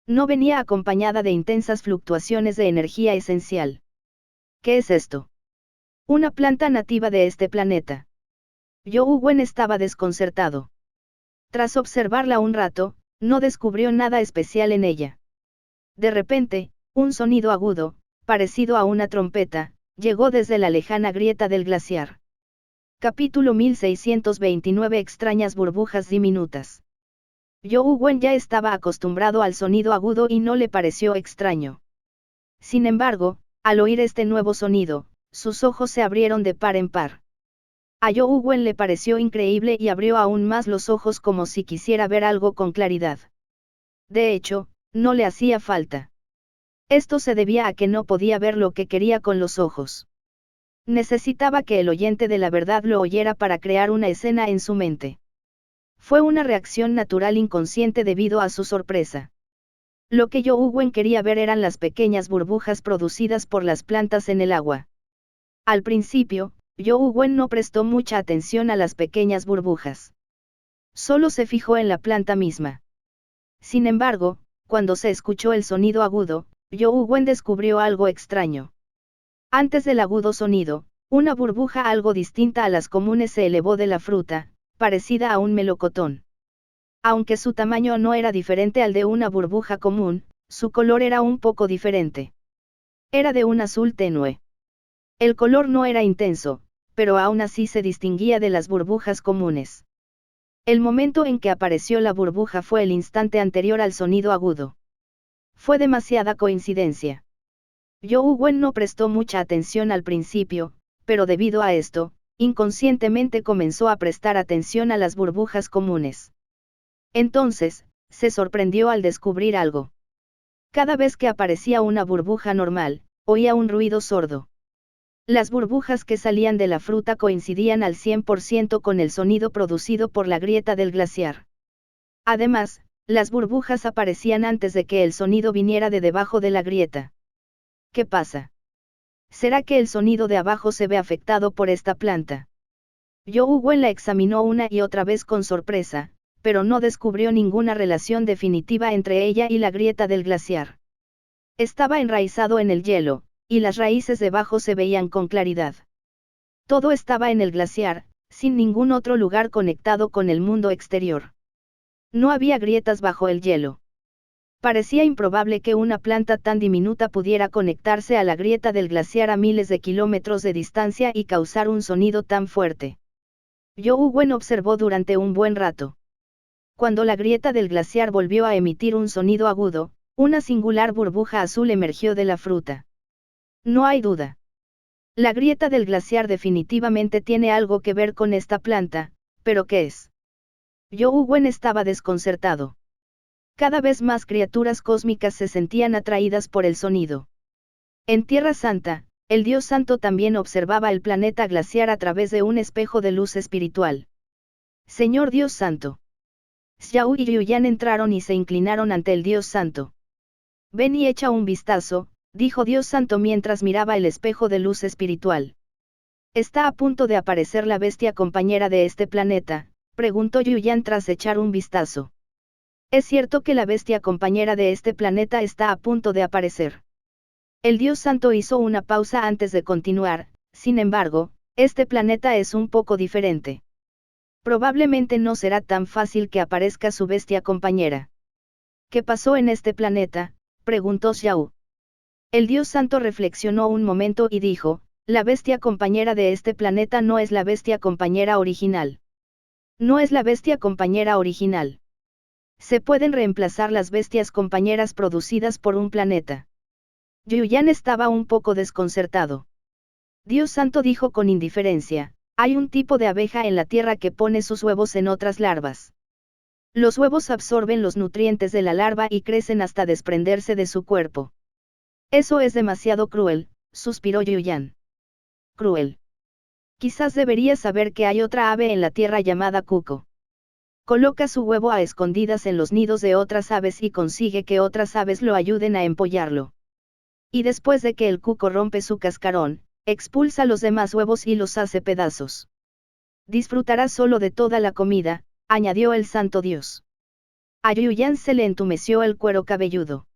No venía acompañada de intensas fluctuaciones de energía esencial. ¿Qué es esto? Una planta nativa de este planeta. Yu Wen estaba desconcertado. Tras observarla un rato, no descubrió nada especial en ella. De repente, un sonido agudo, parecido a una trompeta, llegó desde la lejana grieta del glaciar. Capítulo 1629. Extrañas burbujas diminutas. Yu Wen ya estaba acostumbrado al sonido agudo y no le pareció extraño. Sin embargo, al oír este nuevo sonido, sus ojos se abrieron de par en par. A Yu Wen le pareció increíble y abrió aún más los ojos como si quisiera ver algo con claridad. De hecho, no le hacía falta. Esto se debía a que no podía ver lo que quería con los ojos. Necesitaba que el oyente de la verdad lo oyera para crear una escena en su mente. Fue una reacción natural inconsciente debido a su sorpresa. Lo que Yu Wen quería ver eran las pequeñas burbujas producidas por las plantas en el agua. Al principio, Yu Wen no prestó mucha atención a las pequeñas burbujas. Solo se fijó en la planta misma. Sin embargo, cuando se escuchó el sonido agudo, Yu Wen descubrió algo extraño. Antes del agudo sonido, una burbuja algo distinta a las comunes se elevó de la fruta, parecida a un melocotón. Aunque su tamaño no era diferente al de una burbuja común, su color era un poco diferente. Era de un azul tenue. El color no era intenso, pero aún así se distinguía de las burbujas comunes. El momento en que apareció la burbuja fue el instante anterior al sonido agudo. Fue demasiada coincidencia. Yu Wen no prestó mucha atención al principio, pero debido a esto, inconscientemente comenzó a prestar atención a las burbujas comunes. Entonces, se sorprendió al descubrir algo. Cada vez que aparecía una burbuja normal, oía un ruido sordo. Las burbujas que salían de la fruta coincidían al 100% con el sonido producido por la grieta del glaciar. Además, las burbujas aparecían antes de que el sonido viniera de debajo de la grieta. ¿Qué pasa? ¿Será que el sonido de abajo se ve afectado por esta planta? Yu Wen la examinó una y otra vez con sorpresa, pero no descubrió ninguna relación definitiva entre ella y la grieta del glaciar. Estaba enraizado en el hielo, y las raíces debajo se veían con claridad. Todo estaba en el glaciar, sin ningún otro lugar conectado con el mundo exterior. No había grietas bajo el hielo. Parecía improbable que una planta tan diminuta pudiera conectarse a la grieta del glaciar a miles de kilómetros de distancia y causar un sonido tan fuerte. Yu Wen observó durante un buen rato. Cuando la grieta del glaciar volvió a emitir un sonido agudo, una singular burbuja azul emergió de la fruta. No hay duda. La grieta del glaciar definitivamente tiene algo que ver con esta planta, pero ¿qué es? Yu Wen estaba desconcertado. Cada vez más criaturas cósmicas se sentían atraídas por el sonido. En Tierra Santa, el Dios Santo también observaba el planeta glaciar a través de un espejo de luz espiritual. Señor Dios Santo. Xiao y Yuyan entraron y se inclinaron ante el Dios Santo. Ven y echa un vistazo, dijo Dios Santo mientras miraba el espejo de luz espiritual. ¿Está a punto de aparecer la bestia compañera de este planeta?, preguntó Yuyan tras echar un vistazo. Es cierto que la bestia compañera de este planeta está a punto de aparecer. El Dios Santo hizo una pausa antes de continuar, sin embargo, este planeta es un poco diferente. Probablemente no será tan fácil que aparezca su bestia compañera. ¿Qué pasó en este planeta?, preguntó Xiao. El Dios Santo reflexionó un momento y dijo, la bestia compañera de este planeta no es la bestia compañera original. No es la bestia compañera original. Se pueden reemplazar las bestias compañeras producidas por un planeta. Yuyan estaba un poco desconcertado. Dios Santo dijo con indiferencia, hay un tipo de abeja en la tierra que pone sus huevos en otras larvas. Los huevos absorben los nutrientes de la larva y crecen hasta desprenderse de su cuerpo. Eso es demasiado cruel, suspiró Yuyan. Cruel. Quizás deberías saber que hay otra ave en la tierra llamada cuco. Coloca su huevo a escondidas en los nidos de otras aves y consigue que otras aves lo ayuden a empollarlo. Y después de que el cuco rompe su cascarón, expulsa los demás huevos y los hace pedazos. Disfrutarás solo de toda la comida, añadió el santo Dios. A Yuyan se le entumeció el cuero cabelludo.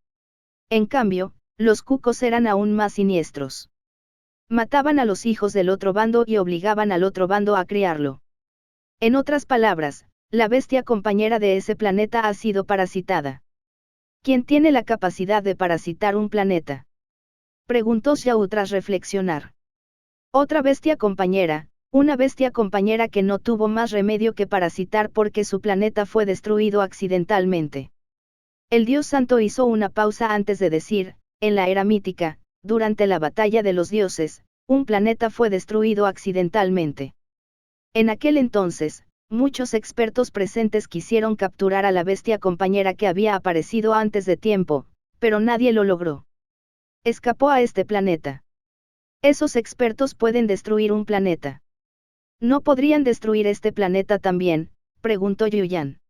En cambio, los cucos eran aún más siniestros. Mataban a los hijos del otro bando y obligaban al otro bando a criarlo. En otras palabras, la bestia compañera de ese planeta ha sido parasitada. ¿Quién tiene la capacidad de parasitar un planeta? Preguntó Xiao tras reflexionar. Otra bestia compañera, una bestia compañera que no tuvo más remedio que parasitar porque su planeta fue destruido accidentalmente. El dios santo hizo una pausa antes de decir, en la era mítica, durante la batalla de los dioses, un planeta fue destruido accidentalmente. En aquel entonces, muchos expertos presentes quisieron capturar a la bestia compañera que había aparecido antes de tiempo, pero nadie lo logró. Escapó a este planeta. Esos expertos pueden destruir un planeta. ¿No podrían destruir este planeta también?, preguntó Yuyan.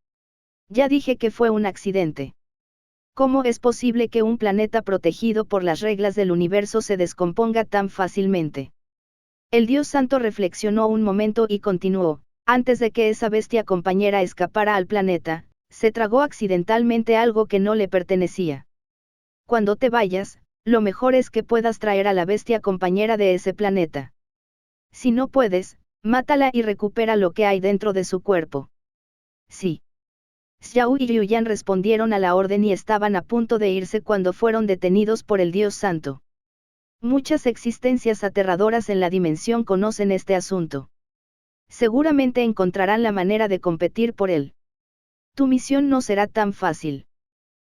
Ya dije que fue un accidente. ¿Cómo es posible que un planeta protegido por las reglas del universo se descomponga tan fácilmente? El dios santo reflexionó un momento y continuó, antes de que esa bestia compañera escapara al planeta, se tragó accidentalmente algo que no le pertenecía. Cuando te vayas, lo mejor es que puedas traer a la bestia compañera de ese planeta. Si no puedes, mátala y recupera lo que hay dentro de su cuerpo. Sí. Xiao y Yuyan respondieron a la orden y estaban a punto de irse cuando fueron detenidos por el dios santo. Muchas existencias aterradoras en la dimensión conocen este asunto. Seguramente encontrarán la manera de competir por él. Tu misión no será tan fácil.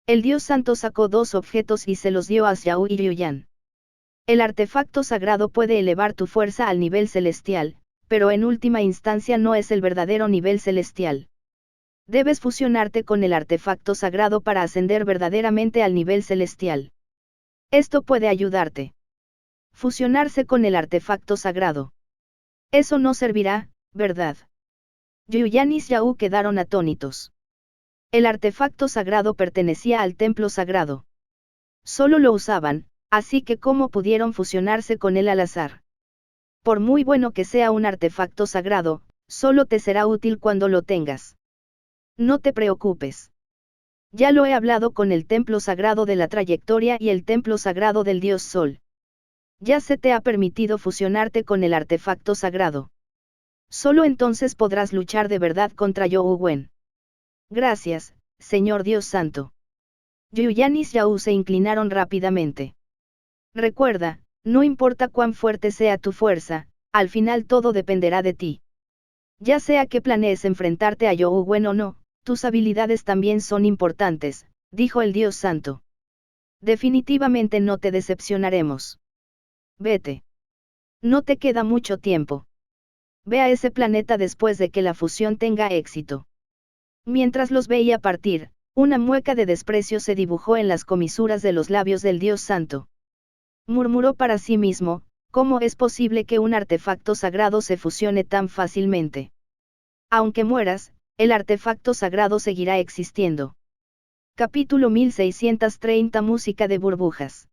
El dios santo sacó 2 objetos y se los dio a Xiao y Yuyan. El artefacto sagrado puede elevar tu fuerza al nivel celestial, pero en última instancia no es el verdadero nivel celestial. Debes fusionarte con el artefacto sagrado para ascender verdaderamente al nivel celestial. Esto puede ayudarte. Fusionarse con el artefacto sagrado. Eso no servirá, ¿verdad? Yuyan y Xiao quedaron atónitos. El artefacto sagrado pertenecía al templo sagrado. Solo lo usaban, así que ¿cómo pudieron fusionarse con él al azar? Por muy bueno que sea un artefacto sagrado, solo te será útil cuando lo tengas. No te preocupes. Ya lo he hablado con el templo sagrado de la trayectoria y el templo sagrado del dios Sol. Ya se te ha permitido fusionarte con el artefacto sagrado. Solo entonces podrás luchar de verdad contra You Wen. Gracias, señor Dios Santo. Yuyan y Xiao se inclinaron rápidamente. Recuerda, no importa cuán fuerte sea tu fuerza, al final todo dependerá de ti. Ya sea que planees enfrentarte a You Wen o no, tus habilidades también son importantes, dijo el Dios Santo. Definitivamente no te decepcionaremos. Vete. No te queda mucho tiempo. Ve a ese planeta después de que la fusión tenga éxito. Mientras los veía partir, una mueca de desprecio se dibujó en las comisuras de los labios del Dios Santo. Murmuró para sí mismo, ¿cómo es posible que un artefacto sagrado se fusione tan fácilmente? Aunque mueras, el artefacto sagrado seguirá existiendo. Capítulo 1630 Música de burbujas.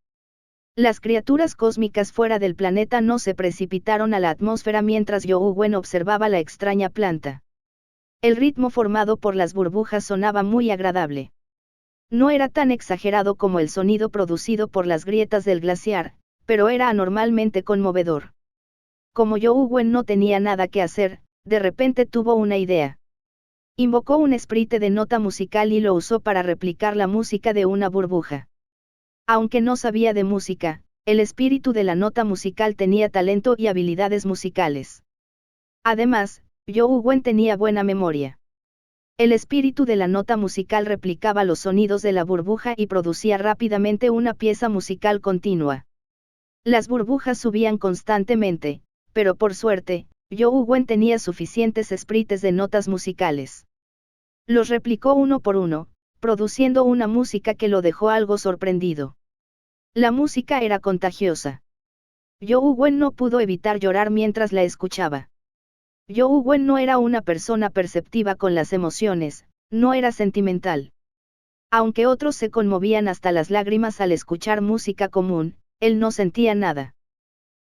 Las criaturas cósmicas fuera del planeta no se precipitaron a la atmósfera mientras You Wen observaba la extraña planta. El ritmo formado por las burbujas sonaba muy agradable. No era tan exagerado como el sonido producido por las grietas del glaciar, pero era anormalmente conmovedor. Como You Wen no tenía nada que hacer, de repente tuvo una idea. Invocó un esprite de nota musical y lo usó para replicar la música de una burbuja. Aunque no sabía de música, el espíritu de la nota musical tenía talento y habilidades musicales. Además, You Wen tenía buena memoria. El espíritu de la nota musical replicaba los sonidos de la burbuja y producía rápidamente una pieza musical continua. Las burbujas subían constantemente, pero por suerte, You Wen tenía suficientes esprites de notas musicales. Los replicó uno por uno, produciendo una música que lo dejó algo sorprendido. La música era contagiosa. You Wen no pudo evitar llorar mientras la escuchaba. You Wen no era una persona perceptiva con las emociones, no era sentimental. Aunque otros se conmovían hasta las lágrimas al escuchar música común, él no sentía nada.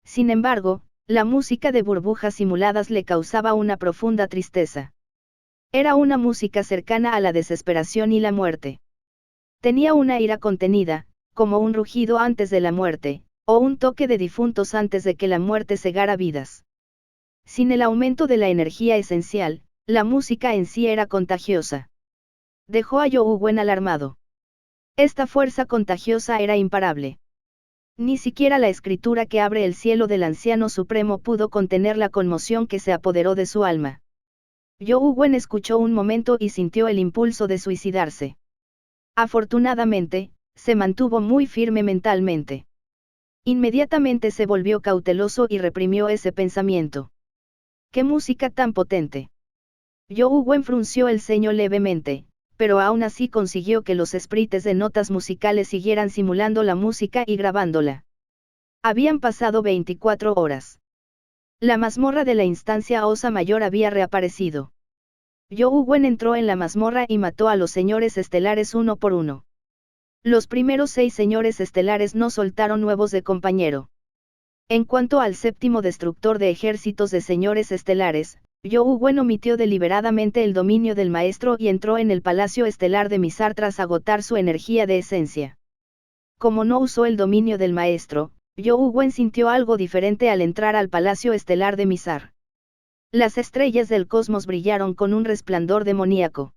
Sin embargo, la música de burbujas simuladas le causaba una profunda tristeza. Era una música cercana a la desesperación y la muerte. Tenía una ira contenida, como un rugido antes de la muerte, o un toque de difuntos antes de que la muerte cegara vidas. Sin el aumento de la energía esencial, la música en sí era contagiosa. Dejó a Yu Wen alarmado. Esta fuerza contagiosa era imparable. Ni siquiera la escritura que abre el cielo del anciano supremo pudo contener la conmoción que se apoderó de su alma. Yu Wen escuchó un momento y sintió el impulso de suicidarse. Afortunadamente, se mantuvo muy firme mentalmente. Inmediatamente se volvió cauteloso y reprimió ese pensamiento. ¡Qué música tan potente! Yu Wen frunció el ceño levemente, pero aún así consiguió que los sprites de notas musicales siguieran simulando la música y grabándola. Habían pasado 24 horas. La mazmorra de la instancia Osa Mayor había reaparecido. Yu Wen entró en la mazmorra y mató a los señores estelares uno por uno. Los primeros 6 señores estelares no soltaron nuevos de compañero. En cuanto al séptimo destructor de ejércitos de señores estelares, Yu Wen omitió deliberadamente el dominio del maestro y entró en el palacio estelar de Mizar tras agotar su energía de esencia. Como no usó el dominio del maestro, Yu Wen sintió algo diferente al entrar al palacio estelar de Mizar. Las estrellas del cosmos brillaron con un resplandor demoníaco.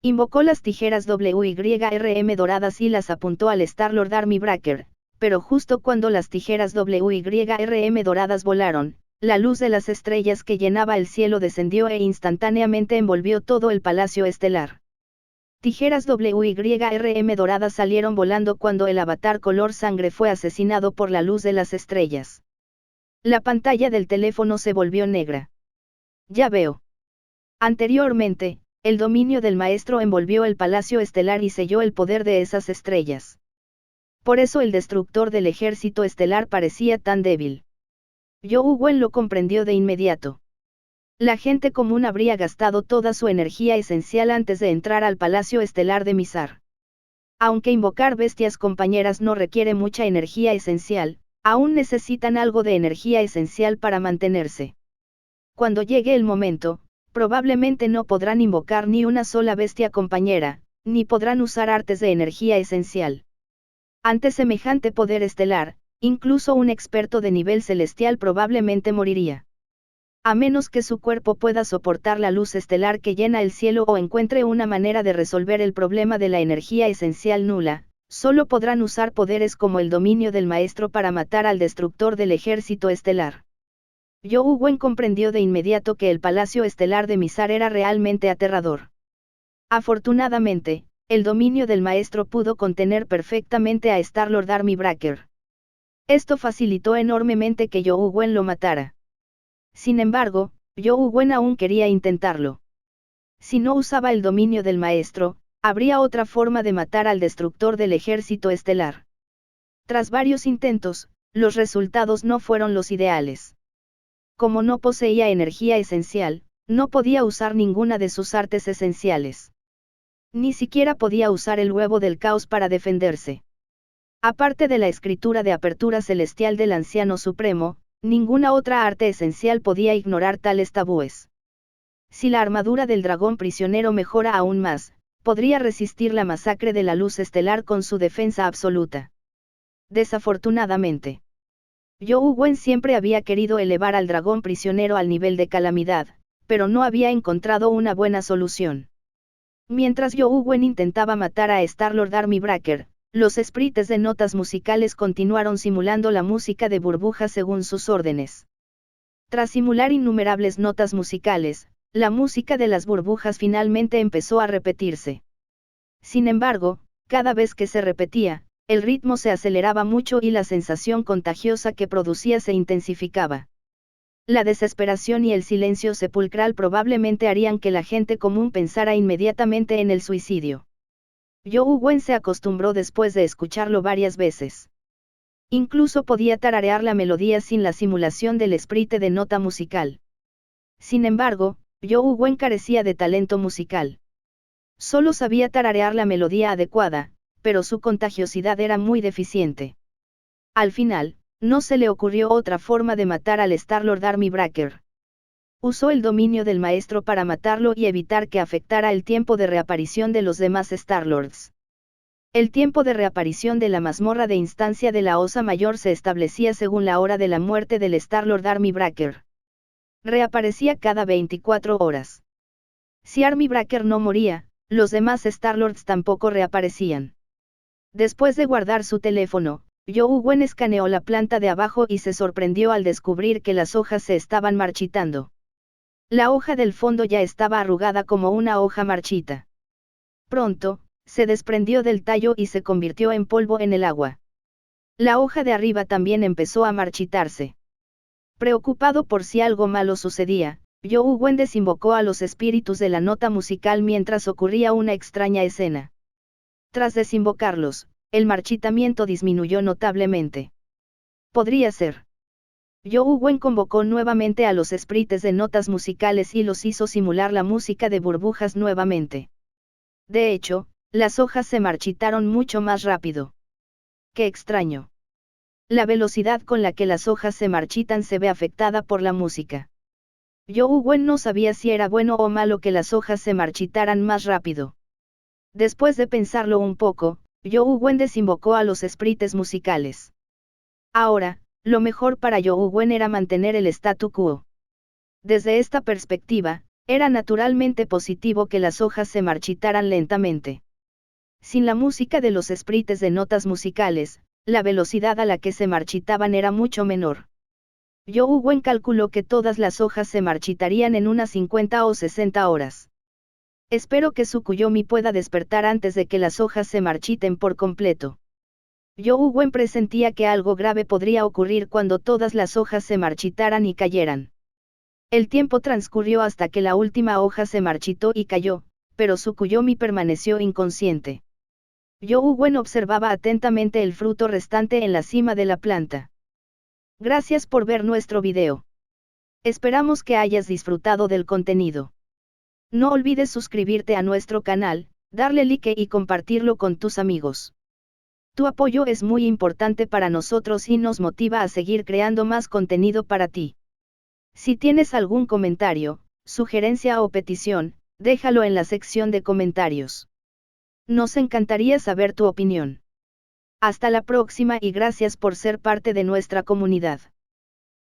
Invocó las tijeras WYRM doradas y las apuntó al Star-Lord Army Breaker, pero justo cuando las tijeras WYRM doradas volaron, la luz de las estrellas que llenaba el cielo descendió e instantáneamente envolvió todo el palacio estelar. Tijeras WYRM doradas salieron volando cuando el avatar color sangre fue asesinado por la luz de las estrellas. La pantalla del teléfono se volvió negra. Ya veo. Anteriormente, el dominio del maestro envolvió el palacio estelar y selló el poder de esas estrellas. Por eso el destructor del ejército estelar parecía tan débil. Yu Wen lo comprendió de inmediato. La gente común habría gastado toda su energía esencial antes de entrar al palacio estelar de Mizar. Aunque invocar bestias compañeras no requiere mucha energía esencial, aún necesitan algo de energía esencial para mantenerse. Cuando llegue el momento, probablemente no podrán invocar ni una sola bestia compañera, ni podrán usar artes de energía esencial. Ante semejante poder estelar, incluso un experto de nivel celestial probablemente moriría. A menos que su cuerpo pueda soportar la luz estelar que llena el cielo o encuentre una manera de resolver el problema de la energía esencial nula, solo podrán usar poderes como el dominio del maestro para matar al destructor del ejército estelar. Yu Wen comprendió de inmediato que el palacio estelar de Mizar era realmente aterrador. Afortunadamente, el dominio del maestro pudo contener perfectamente a Star-Lord Army Breaker. Esto facilitó enormemente que Yu Wen lo matara. Sin embargo, Yu Wen aún quería intentarlo. Si no usaba el dominio del maestro, habría otra forma de matar al destructor del ejército estelar. Tras varios intentos, los resultados no fueron los ideales. Como no poseía energía esencial, no podía usar ninguna de sus artes esenciales. Ni siquiera podía usar el huevo del caos para defenderse. Aparte de la escritura de apertura celestial del Anciano Supremo, ninguna otra arte esencial podía ignorar tales tabúes. Si la armadura del dragón prisionero mejora aún más, podría resistir la masacre de la luz estelar con su defensa absoluta. Desafortunadamente, Yu Wen siempre había querido elevar al dragón prisionero al nivel de calamidad, pero no había encontrado una buena solución. Mientras Yu Wen intentaba matar a Star-Lord Army Breaker, los sprites de notas musicales continuaron simulando la música de burbujas según sus órdenes. Tras simular innumerables notas musicales, la música de las burbujas finalmente empezó a repetirse. Sin embargo, cada vez que se repetía, el ritmo se aceleraba mucho y la sensación contagiosa que producía se intensificaba. La desesperación y el silencio sepulcral probablemente harían que la gente común pensara inmediatamente en el suicidio. Yu Wen se acostumbró después de escucharlo varias veces. Incluso podía tararear la melodía sin la simulación del sprite de nota musical. Sin embargo, Yu Wen carecía de talento musical. Solo sabía tararear la melodía adecuada, pero su contagiosidad era muy deficiente. Al final, no se le ocurrió otra forma de matar al Star-Lord Army Breaker. usó el dominio del maestro para matarlo y evitar que afectara el tiempo de reaparición de los demás Star-Lords. El tiempo de reaparición de la mazmorra de instancia de la Osa Mayor se establecía según la hora de la muerte del Star-Lord Army Breaker. Reaparecía cada 24 horas. Si Army Breaker no moría, los demás Star-Lords tampoco reaparecían. Después de guardar su teléfono, Young Wen escaneó la planta de abajo y se sorprendió al descubrir que las hojas se estaban marchitando. La hoja del fondo ya estaba arrugada como una hoja marchita. Pronto, se desprendió del tallo y se convirtió en polvo en el agua. La hoja de arriba también empezó a marchitarse. Preocupado por si algo malo sucedía, Young Wen desinvocó a los espíritus de la nota musical mientras ocurría una extraña escena. Tras desinvocarlos, el marchitamiento disminuyó notablemente. Podría ser. Young Wen convocó nuevamente a los espíritus de notas musicales y los hizo simular la música de burbujas nuevamente. De hecho, las hojas se marchitaron mucho más rápido. ¡Qué extraño! La velocidad con la que las hojas se marchitan se ve afectada por la música. Young Wen no sabía si era bueno o malo que las hojas se marchitaran más rápido. Después de pensarlo un poco, Young Wen desinvocó a los espíritus musicales. Ahora, lo mejor para Young Wen era mantener el statu quo. Desde esta perspectiva, era naturalmente positivo que las hojas se marchitaran lentamente. Sin la música de los espíritus de notas musicales, la velocidad a la que se marchitaban era mucho menor. Young Wen calculó que todas las hojas se marchitarían en unas 50 o 60 horas. Espero que Tsukuyomi pueda despertar antes de que las hojas se marchiten por completo. Young Wen presentía que algo grave podría ocurrir cuando todas las hojas se marchitaran y cayeran. El tiempo transcurrió hasta que la última hoja se marchitó y cayó, pero Tsukuyomi permaneció inconsciente. Young Wen observaba atentamente el fruto restante en la cima de la planta. Gracias por ver nuestro video. Esperamos que hayas disfrutado del contenido. No olvides suscribirte a nuestro canal, darle like y compartirlo con tus amigos. Tu apoyo es muy importante para nosotros y nos motiva a seguir creando más contenido para ti. Si tienes algún comentario, sugerencia o petición, déjalo en la sección de comentarios. Nos encantaría saber tu opinión. Hasta la próxima y gracias por ser parte de nuestra comunidad.